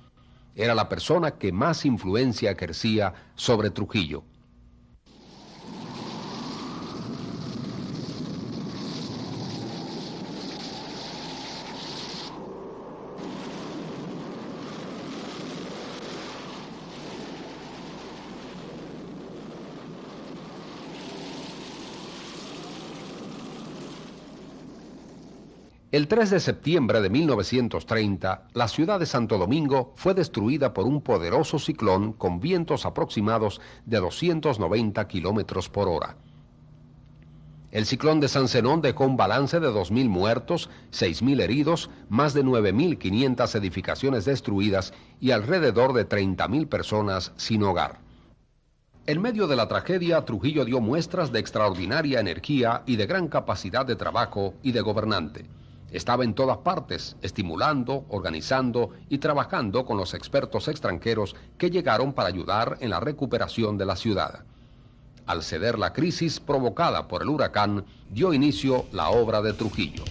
Era la persona que más influencia ejercía sobre Trujillo. El 3 de septiembre de 1930, la ciudad de Santo Domingo fue destruida por un poderoso ciclón con vientos aproximados de 290 kilómetros por hora. El ciclón de San Zenón dejó un balance de 2.000 muertos, 6.000 heridos, más de 9.500 edificaciones destruidas y alrededor de 30.000 personas sin hogar. En medio de la tragedia, Trujillo dio muestras de extraordinaria energía y de gran capacidad de trabajo y de gobernante. Estaba en todas partes, estimulando, organizando y trabajando con los expertos extranjeros que llegaron para ayudar en la recuperación de la ciudad. Al ceder la crisis provocada por el huracán, dio inicio la obra de Trujillo.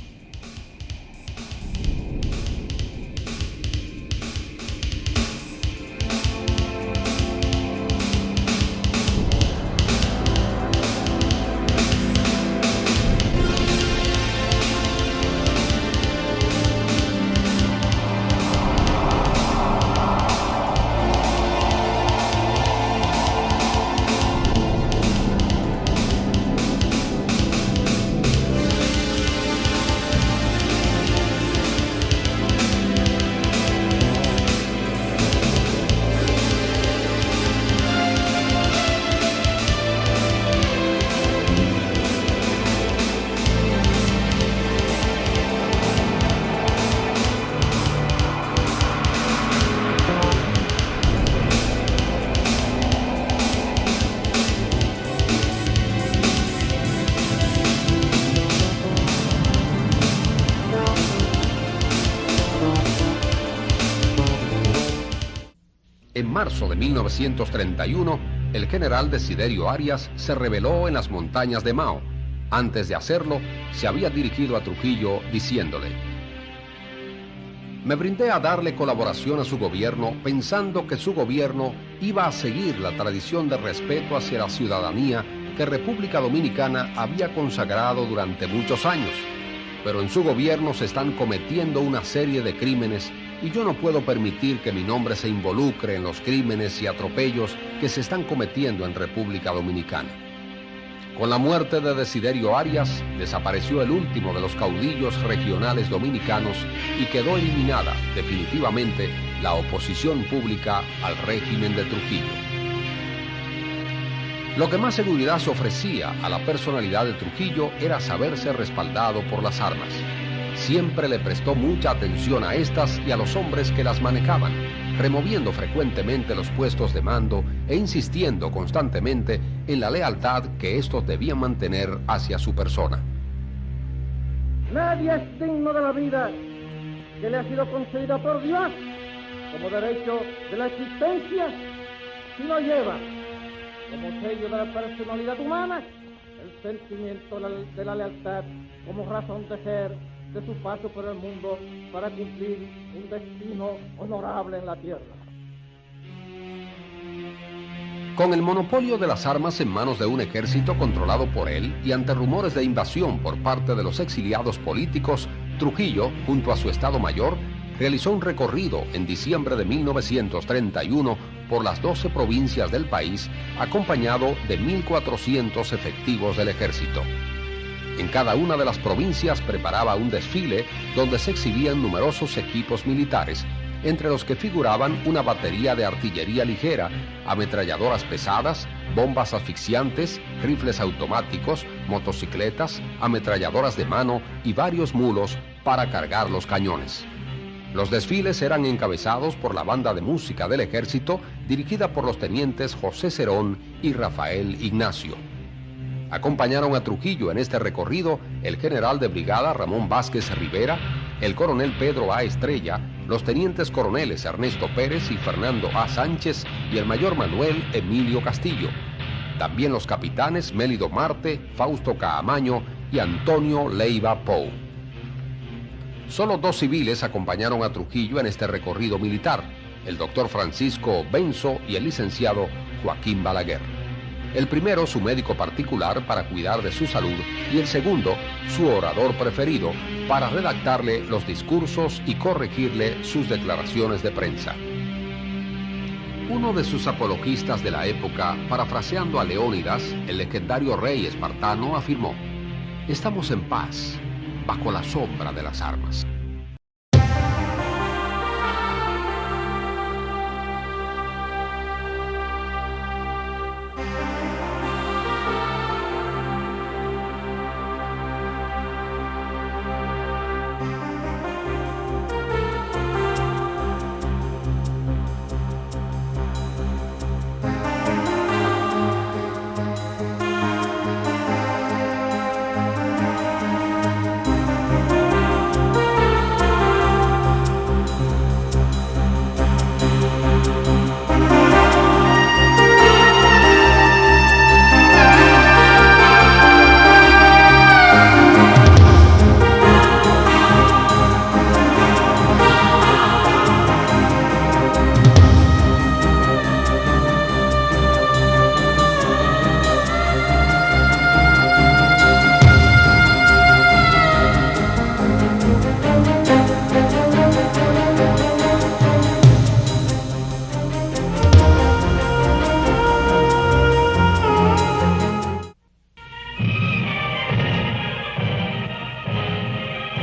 En marzo de 1931, el general Desiderio Arias se rebeló en las montañas de Mao. Antes de hacerlo, se había dirigido a Trujillo diciéndole: me brindé a darle colaboración a su gobierno pensando que su gobierno iba a seguir la tradición de respeto hacia la ciudadanía que República Dominicana había consagrado durante muchos años. Pero en su gobierno se están cometiendo una serie de crímenes y yo no puedo permitir que mi nombre se involucre en los crímenes y atropellos que se están cometiendo en República Dominicana. Con la muerte de Desiderio Arias, desapareció el último de los caudillos regionales dominicanos y quedó eliminada definitivamente la oposición pública al régimen de Trujillo. Lo que más seguridad se ofrecía a la personalidad de Trujillo era saberse respaldado por las armas. Siempre le prestó mucha atención a estas y a los hombres que las manejaban, removiendo frecuentemente los puestos de mando e insistiendo constantemente en la lealtad que estos debían mantener hacia su persona. Nadie es digno de la vida que le ha sido concedida por Dios como derecho de la existencia si no lleva como sello de la personalidad humana el sentimiento de la lealtad como razón de ser de su paso por el mundo para cumplir un destino honorable en la tierra. Con el monopolio de las armas en manos de un ejército controlado por él y ante rumores de invasión por parte de los exiliados políticos, Trujillo, junto a su Estado Mayor, realizó un recorrido en diciembre de 1931 por las 12 provincias del país, acompañado de 1.400 efectivos del ejército. En cada una de las provincias preparaba un desfile donde se exhibían numerosos equipos militares, entre los que figuraban una batería de artillería ligera, ametralladoras pesadas, bombas asfixiantes, rifles automáticos, motocicletas, ametralladoras de mano y varios mulos para cargar los cañones. Los desfiles eran encabezados por la banda de música del ejército, dirigida por los tenientes José Cerón y Rafael Ignacio. Acompañaron a Trujillo en este recorrido el general de brigada Ramón Vázquez Rivera, el coronel Pedro A. Estrella, los tenientes coroneles Ernesto Pérez y Fernando A. Sánchez y el mayor Manuel Emilio Castillo. También los capitanes Mélido Marte, Fausto Caamaño y Antonio Leiva Pou. Solo 2 civiles acompañaron a Trujillo en este recorrido militar, el doctor Francisco Benzo y el licenciado Joaquín Balaguer. El primero su médico particular para cuidar de su salud y el segundo su orador preferido para redactarle los discursos y corregirle sus declaraciones de prensa. Uno de sus apologistas de la época, parafraseando a Leónidas, el legendario rey espartano, afirmó: «Estamos en paz, bajo la sombra de las armas».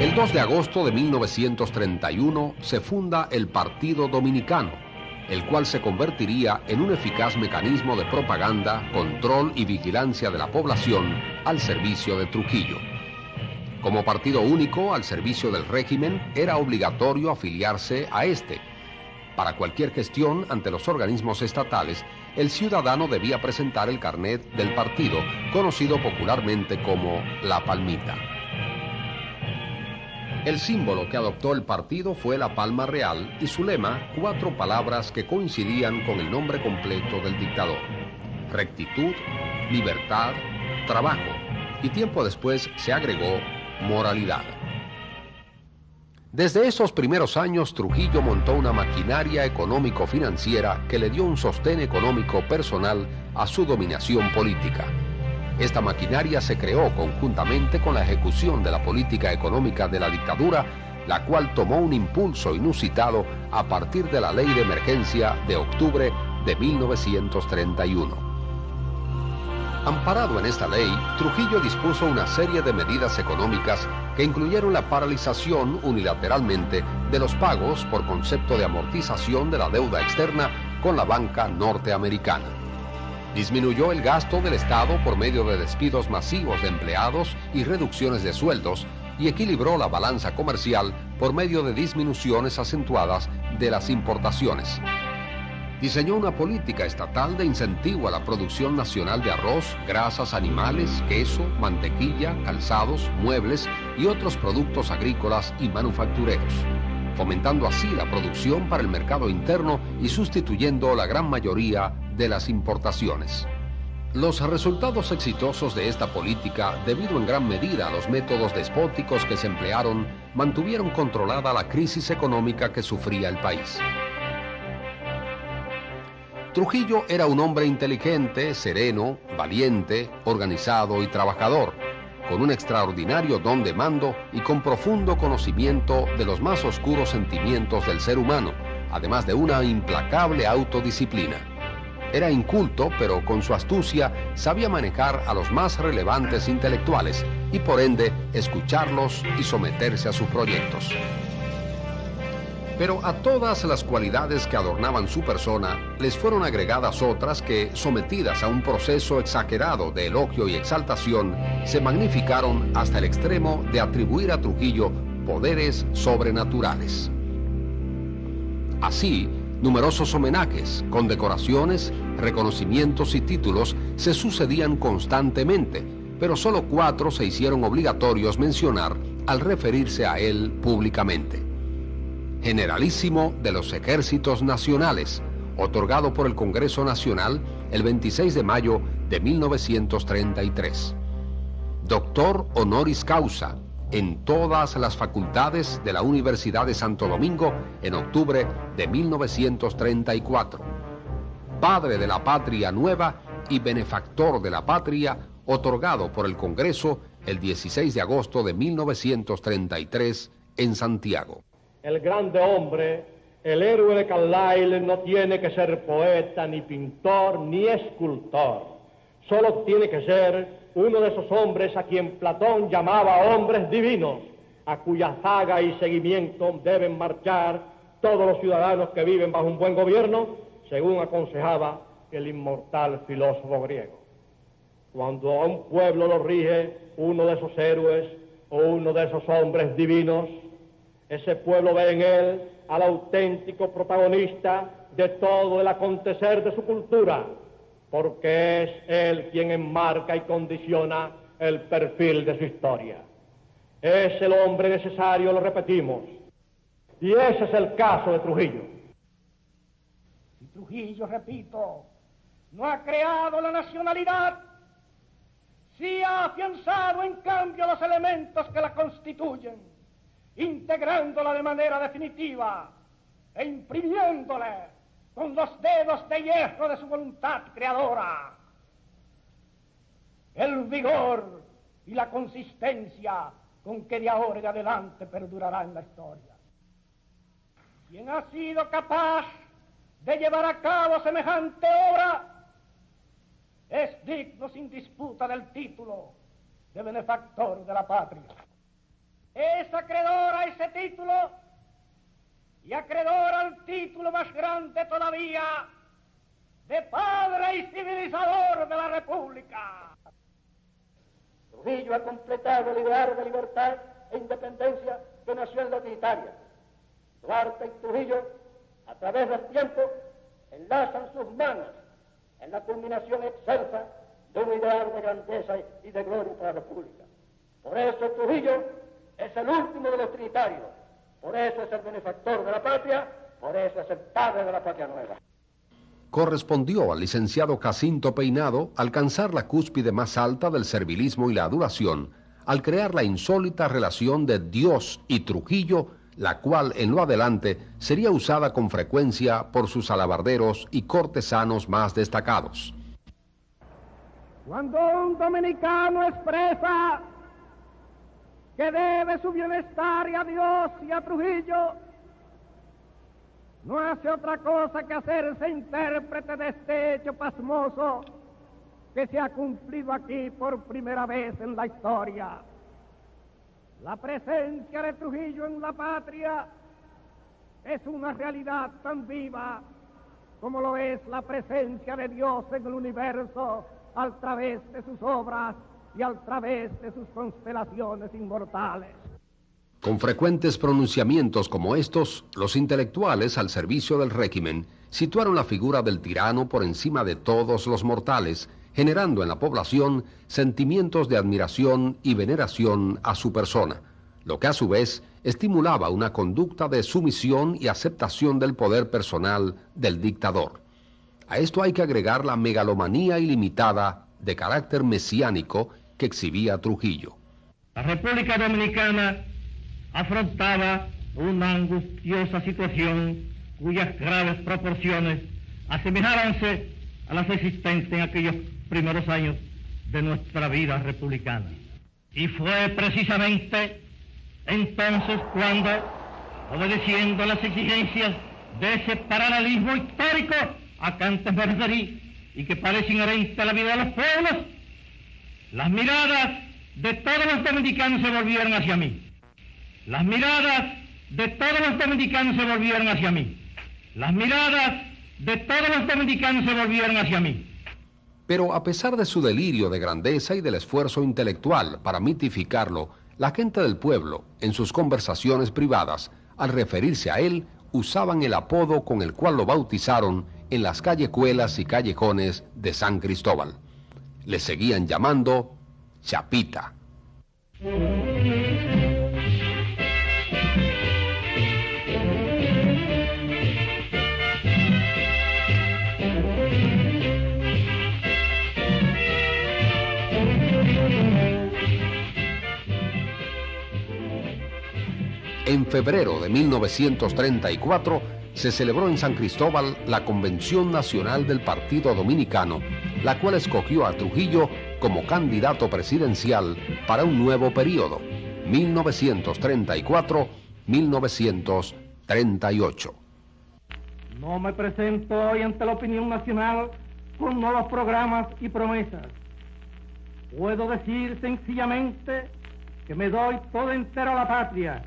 El 2 de agosto de 1931 se funda el Partido Dominicano, el cual se convertiría en un eficaz mecanismo de propaganda, control y vigilancia de la población al servicio de Trujillo. Como partido único al servicio del régimen, era obligatorio afiliarse a este. Para cualquier gestión ante los organismos estatales, el ciudadano debía presentar el carnet del partido, conocido popularmente como la palmita. El símbolo que adoptó el partido fue la palma real y su lema, 4 palabras que coincidían con el nombre completo del dictador: rectitud, libertad, trabajo, y tiempo después se agregó moralidad. Desde esos primeros años, Trujillo montó una maquinaria económico-financiera que le dio un sostén económico personal a su dominación política. Esta maquinaria se creó conjuntamente con la ejecución de la política económica de la dictadura, la cual tomó un impulso inusitado a partir de la Ley de Emergencia de octubre de 1931. Amparado en esta ley, Trujillo dispuso una serie de medidas económicas que incluyeron la paralización unilateralmente de los pagos por concepto de amortización de la deuda externa con la banca norteamericana. Disminuyó el gasto del Estado por medio de despidos masivos de empleados y reducciones de sueldos y equilibró la balanza comercial por medio de disminuciones acentuadas de las importaciones. Diseñó una política estatal de incentivo a la producción nacional de arroz, grasas animales, queso, mantequilla, calzados, muebles y otros productos agrícolas y manufactureros, fomentando así la producción para el mercado interno y sustituyendo la gran mayoría de las importaciones. Los resultados exitosos de esta política, debido en gran medida a los métodos despóticos que se emplearon, mantuvieron controlada la crisis económica que sufría el país. Trujillo era un hombre inteligente, sereno, valiente, organizado y trabajador, con un extraordinario don de mando y con profundo conocimiento de los más oscuros sentimientos del ser humano, además de una implacable autodisciplina. Era inculto, pero con su astucia sabía manejar a los más relevantes intelectuales y por ende escucharlos y someterse a sus proyectos. Pero a todas las cualidades que adornaban su persona les fueron agregadas otras que, sometidas a un proceso exagerado de elogio y exaltación, se magnificaron hasta el extremo de atribuir a Trujillo poderes sobrenaturales. Así, numerosos homenajes, condecoraciones, reconocimientos y títulos se sucedían constantemente, pero solo 4 se hicieron obligatorios mencionar al referirse a él públicamente. Generalísimo de los Ejércitos Nacionales, otorgado por el Congreso Nacional el 26 de mayo de 1933. Doctor honoris causa en todas las facultades de la Universidad de Santo Domingo en octubre de 1934. Padre de la Patria Nueva y benefactor de la patria, otorgado por el Congreso el 16 de agosto de 1933 en Santiago. El grande hombre, el héroe de Carlyle, no tiene que ser poeta, ni pintor, ni escultor. Solo tiene que ser uno de esos hombres a quien Platón llamaba hombres divinos, a cuya zaga y seguimiento deben marchar todos los ciudadanos que viven bajo un buen gobierno, según aconsejaba el inmortal filósofo griego. Cuando a un pueblo lo rige uno de esos héroes o uno de esos hombres divinos, ese pueblo ve en él al auténtico protagonista de todo el acontecer de su cultura, porque es él quien enmarca y condiciona el perfil de su historia. Es el hombre necesario, lo repetimos, y ese es el caso de Trujillo. Y Trujillo, repito, no ha creado la nacionalidad, sí ha afianzado en cambio los elementos que la constituyen, integrándola de manera definitiva e imprimiéndole con los dedos de hierro de su voluntad creadora el vigor y la consistencia con que de ahora en adelante perdurará en la historia. Quien ha sido capaz de llevar a cabo semejante obra es digno sin disputa del título de benefactor de la patria. Es acreedor a ese título y acreedor al título más grande todavía de padre y civilizador de la República. Trujillo ha completado el ideal de libertad e independencia que nació en la Italia. Duarte y Trujillo, a través del tiempo, enlazan sus manos en la culminación excelsa de un ideal de grandeza y de gloria para la República. Por eso Trujillo es el último de los trinitarios, por eso es el benefactor de la patria, por eso es el padre de la patria nueva. Correspondió al licenciado Jacinto Peinado alcanzar la cúspide más alta del servilismo y la adoración al crear la insólita relación de Dios y Trujillo, la cual en lo adelante sería usada con frecuencia por sus alabarderos y cortesanos más destacados. Cuando un dominicano expresa que debe su bienestar y a Dios y a Trujillo, no hace otra cosa que hacerse intérprete de este hecho pasmoso que se ha cumplido aquí por primera vez en la historia. La presencia de Trujillo en la patria es una realidad tan viva como lo es la presencia de Dios en el universo a través de sus obras y a través de sus constelaciones inmortales. Con frecuentes pronunciamientos como estos, los intelectuales al servicio del régimen situaron la figura del tirano por encima de todos los mortales, generando en la población sentimientos de admiración y veneración a su persona, lo que a su vez estimulaba una conducta de sumisión y aceptación del poder personal del dictador. A esto hay que agregar la megalomanía ilimitada de carácter mesiánico que exhibía Trujillo. La República Dominicana afrontaba una angustiosa situación cuyas graves proporciones asemejábanse a las existentes en aquellos primeros años de nuestra vida republicana. Y fue precisamente entonces cuando, obedeciendo a las exigencias de ese paralelismo histórico a que antes me referí y que parece inherente a la vida de los pueblos, las miradas de todos los dominicanos se volvieron hacia mí. Las miradas de todos los dominicanos se volvieron hacia mí. Las miradas de todos los dominicanos se volvieron hacia mí. Pero a pesar de su delirio de grandeza y del esfuerzo intelectual para mitificarlo, la gente del pueblo, en sus conversaciones privadas, al referirse a él, usaban el apodo con el cual lo bautizaron en las callejuelas y callejones de San Cristóbal. Le seguían llamando Chapita. En febrero de 1934 se celebró en San Cristóbal la Convención Nacional del Partido Dominicano, la cual escogió a Trujillo como candidato presidencial para un nuevo periodo, 1934-1938. No me presento hoy ante la opinión nacional con nuevos programas y promesas. Puedo decir sencillamente que me doy todo entero a la patria,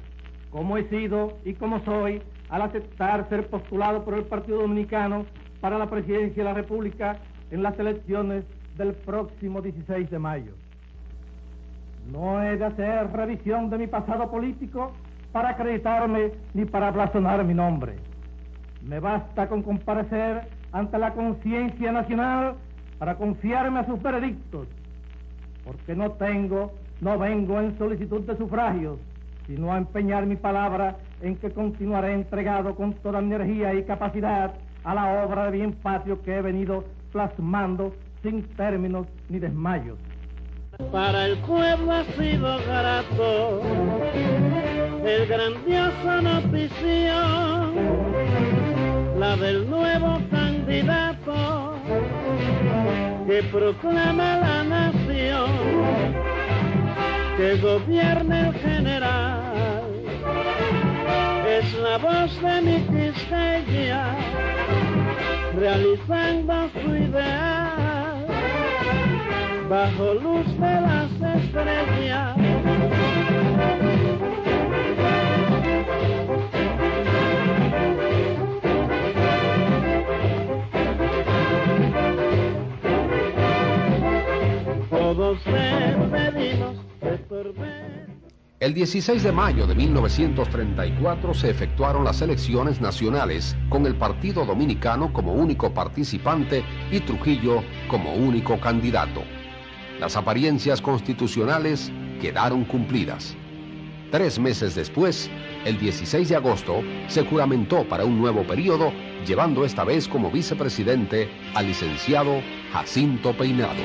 como he sido y como soy, al aceptar ser postulado por el Partido Dominicano para la presidencia de la República en las elecciones del próximo 16 de mayo. No he de hacer revisión de mi pasado político para acreditarme ni para blasonar mi nombre. Me basta con comparecer ante la conciencia nacional para confiarme a sus veredictos, porque no vengo en solicitud de sufragios, sino a empeñar mi palabra en que continuaré entregado con toda mi energía y capacidad a la obra de bien patrio que he venido plasmando sin términos ni desmayos. Para el pueblo ha sido grato el grandioso notición, la del nuevo candidato que proclama la nación, que gobierne el general. Es la voz de mi Quisqueya, realizando su ideal, bajo luz de las estrellas. Todos despedimos de tormenta. El 16 de mayo de 1934 se efectuaron las elecciones nacionales con el Partido Dominicano como único participante y Trujillo como único candidato. Las apariencias constitucionales quedaron cumplidas. 3 meses después, el 16 de agosto, se juramentó para un nuevo periodo, llevando esta vez como vicepresidente al licenciado Jacinto Peinado.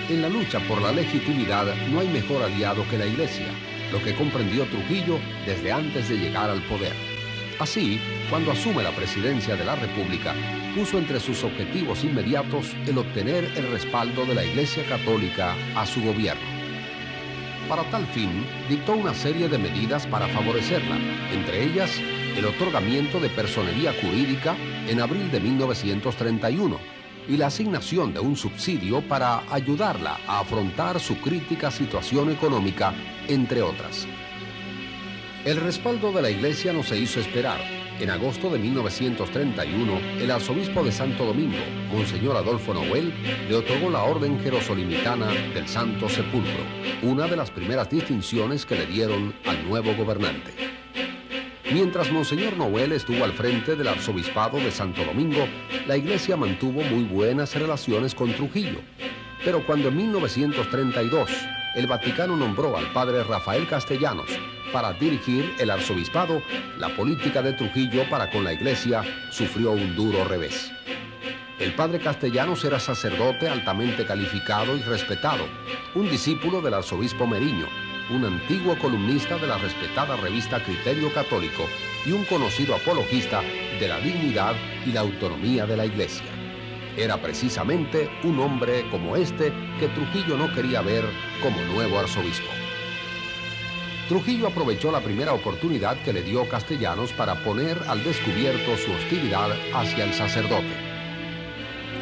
En la lucha por la legitimidad no hay mejor aliado que la Iglesia, lo que comprendió Trujillo desde antes de llegar al poder. Así, cuando asume la presidencia de la República, puso entre sus objetivos inmediatos el obtener el respaldo de la Iglesia Católica a su gobierno. Para tal fin, dictó una serie de medidas para favorecerla, entre ellas el otorgamiento de personería jurídica en abril de 1931, y la asignación de un subsidio para ayudarla a afrontar su crítica situación económica, entre otras. El respaldo de la Iglesia no se hizo esperar. En agosto de 1931, el arzobispo de Santo Domingo, Monseñor Adolfo Noel, le otorgó la Orden Jerosolimitana del Santo Sepulcro, una de las primeras distinciones que le dieron al nuevo gobernante. Mientras Monseñor Noel estuvo al frente del arzobispado de Santo Domingo, la Iglesia mantuvo muy buenas relaciones con Trujillo. Pero cuando en 1932 el Vaticano nombró al padre Rafael Castellanos para dirigir el arzobispado, la política de Trujillo para con la Iglesia sufrió un duro revés. El padre Castellanos era sacerdote altamente calificado y respetado, un discípulo del arzobispo Meriño, un antiguo columnista de la respetada revista Criterio Católico y un conocido apologista de la dignidad y la autonomía de la Iglesia. Era precisamente un hombre como este que Trujillo no quería ver como nuevo arzobispo. Trujillo aprovechó la primera oportunidad que le dio Castellanos para poner al descubierto su hostilidad hacia el sacerdote.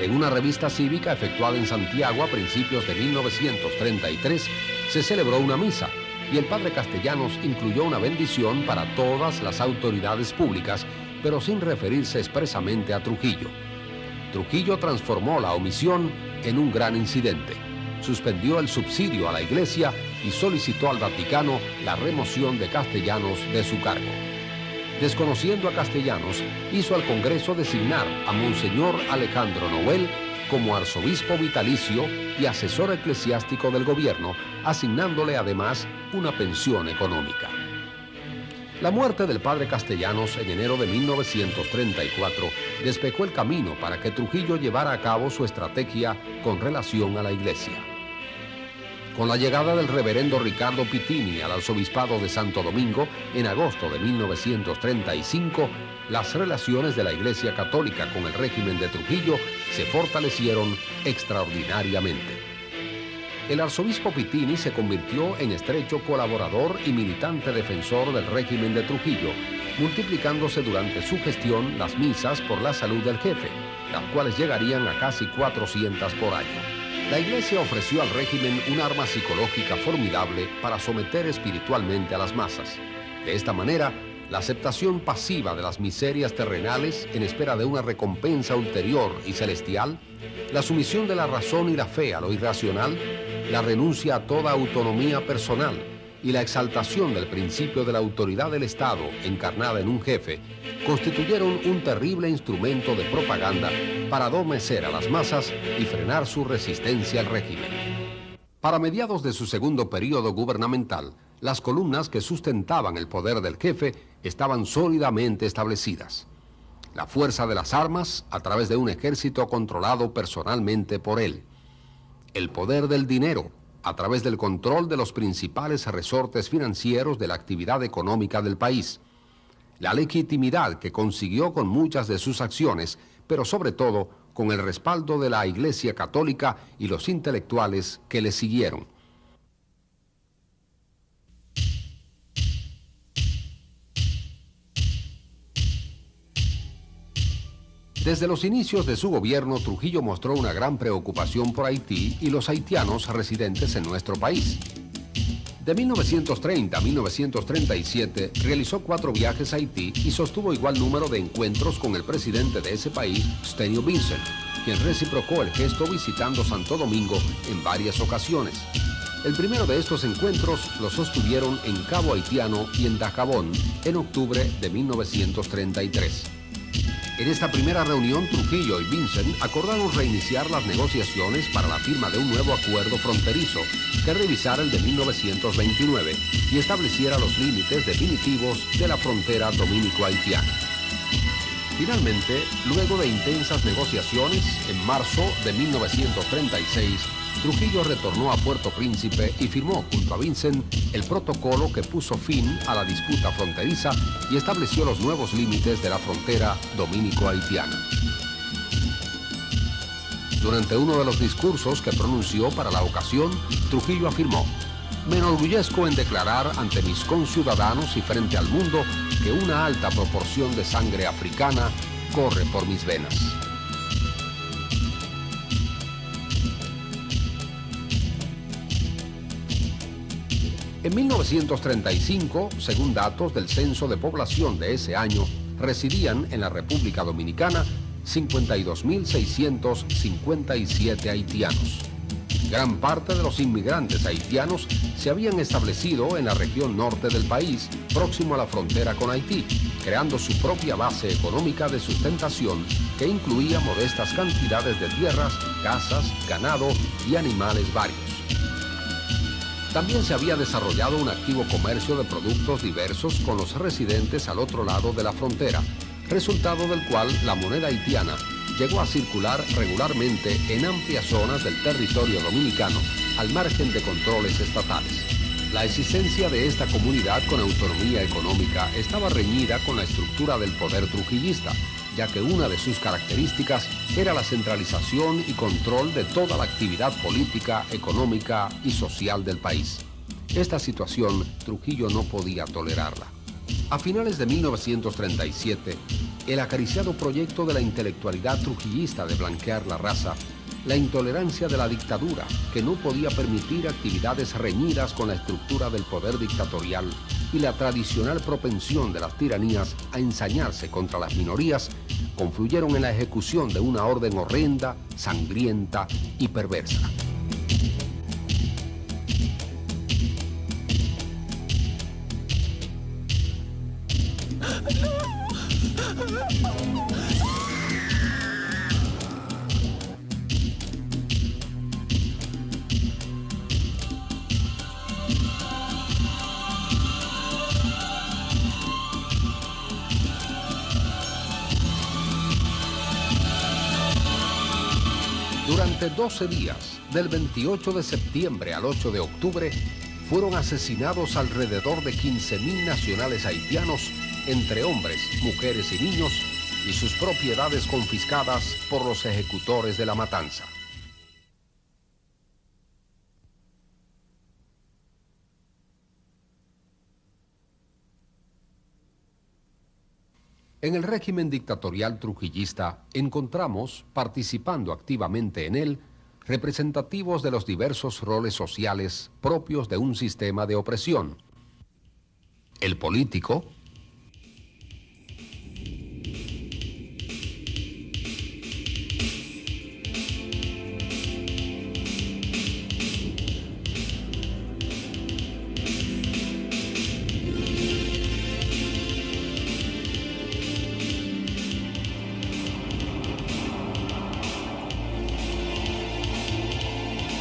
En una revista cívica efectuada en Santiago a principios de 1933, se celebró una misa y el padre Castellanos incluyó una bendición para todas las autoridades públicas, pero sin referirse expresamente a Trujillo. Trujillo transformó la omisión en un gran incidente. Suspendió el subsidio a la Iglesia y solicitó al Vaticano la remoción de Castellanos de su cargo. Desconociendo a Castellanos, hizo al Congreso designar a Monseñor Alejandro Noel como arzobispo vitalicio y asesor eclesiástico del gobierno, asignándole además una pensión económica. La muerte del padre Castellanos en enero de 1934 despejó el camino para que Trujillo llevara a cabo su estrategia con relación a la Iglesia. Con la llegada del reverendo Ricardo Pittini al arzobispado de Santo Domingo en agosto de 1935, las relaciones de la Iglesia Católica con el régimen de Trujillo se fortalecieron extraordinariamente. El arzobispo Pittini se convirtió en estrecho colaborador y militante defensor del régimen de Trujillo, multiplicándose durante su gestión las misas por la salud del jefe, las cuales llegarían a casi 400 por año. La Iglesia ofreció al régimen un arma psicológica formidable para someter espiritualmente a las masas. De esta manera, la aceptación pasiva de las miserias terrenales en espera de una recompensa ulterior y celestial, la sumisión de la razón y la fe a lo irracional, la renuncia a toda autonomía personal y la exaltación del principio de la autoridad del Estado encarnada en un jefe, constituyeron un terrible instrumento de propaganda para adormecer a las masas y frenar su resistencia al régimen. Para mediados de su segundo período gubernamental, las columnas que sustentaban el poder del jefe estaban sólidamente establecidas. La fuerza de las armas a través de un ejército controlado personalmente por él. El poder del dinero a través del control de los principales resortes financieros de la actividad económica del país. La legitimidad que consiguió con muchas de sus acciones, pero sobre todo con el respaldo de la Iglesia Católica y los intelectuales que le siguieron. Desde los inicios de su gobierno, Trujillo mostró una gran preocupación por Haití y los haitianos residentes en nuestro país. De 1930 a 1937 realizó 4 viajes a Haití y sostuvo igual número de encuentros con el presidente de ese país, Stenion Vincent, quien reciprocó el gesto visitando Santo Domingo en varias ocasiones. El primero de estos encuentros lo sostuvieron en Cabo Haitiano y en Dajabón en octubre de 1933. En esta primera reunión, Trujillo y Vincent acordaron reiniciar las negociaciones para la firma de un nuevo acuerdo fronterizo que revisara el de 1929 y estableciera los límites definitivos de la frontera dominico-haitiana. Finalmente, luego de intensas negociaciones, en marzo de 1936, Trujillo retornó a Puerto Príncipe y firmó junto a Vincent el protocolo que puso fin a la disputa fronteriza y estableció los nuevos límites de la frontera dominico-haitiana. Durante uno de los discursos que pronunció para la ocasión, Trujillo afirmó: "Me enorgullezco en declarar ante mis conciudadanos y frente al mundo que una alta proporción de sangre africana corre por mis venas". En 1935, según datos del censo de población de ese año, residían en la República Dominicana 52.657 haitianos. Gran parte de los inmigrantes haitianos se habían establecido en la región norte del país, próximo a la frontera con Haití, creando su propia base económica de sustentación que incluía modestas cantidades de tierras, casas, ganado y animales varios. También se había desarrollado un activo comercio de productos diversos con los residentes al otro lado de la frontera, resultado del cual la moneda haitiana llegó a circular regularmente en amplias zonas del territorio dominicano, al margen de controles estatales. La existencia de esta comunidad con autonomía económica estaba reñida con la estructura del poder trujillista, ya que una de sus características era la centralización y control de toda la actividad política, económica y social del país. Esta situación Trujillo no podía tolerarla. A finales de 1937, el acariciado proyecto de la intelectualidad trujillista de blanquear la raza, la intolerancia de la dictadura, que no podía permitir actividades reñidas con la estructura del poder dictatorial, y la tradicional propensión de las tiranías a ensañarse contra las minorías, confluyeron en la ejecución de una orden horrenda, sangrienta y perversa. Durante 12 días, del 28 de septiembre al 8 de octubre, fueron asesinados alrededor de 15.000 nacionales haitianos, entre hombres, mujeres y niños, y sus propiedades confiscadas por los ejecutores de la matanza. En el régimen dictatorial trujillista encontramos, participando activamente en él, representativos de los diversos roles sociales propios de un sistema de opresión. El político,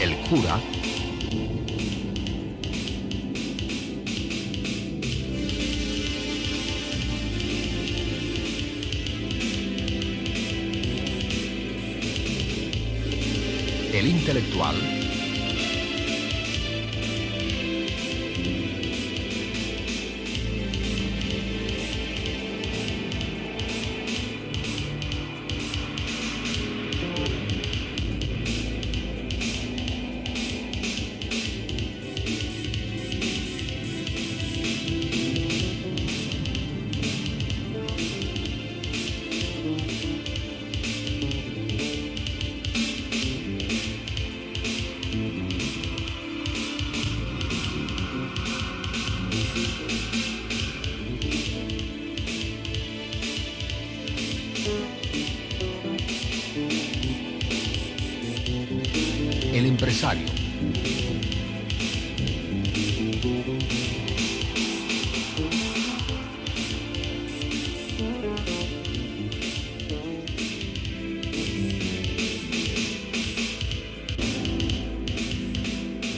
el cura, el intelectual, el empresario,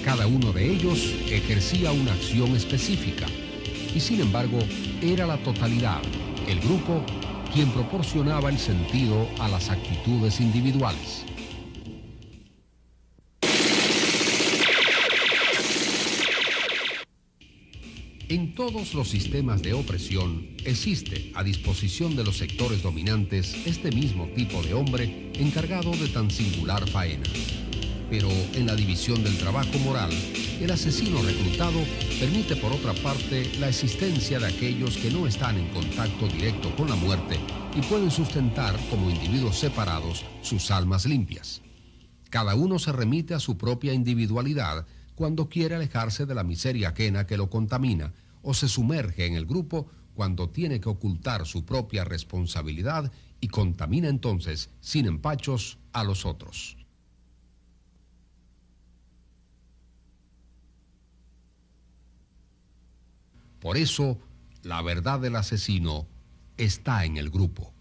cada uno de ellos ejercía una acción específica y sin embargo era la totalidad, el grupo, quien proporcionaba el sentido a las actitudes individuales. En todos los sistemas de opresión existe a disposición de los sectores dominantes este mismo tipo de hombre encargado de tan singular faena. Pero en la división del trabajo moral, el asesino reclutado permite por otra parte la existencia de aquellos que no están en contacto directo con la muerte y pueden sustentar como individuos separados sus almas limpias. Cada uno se remite a su propia individualidad cuando quiere alejarse de la miseria ajena que lo contamina, o se sumerge en el grupo cuando tiene que ocultar su propia responsabilidad y contamina entonces, sin empachos, a los otros. Por eso, la verdad del asesino está en el grupo.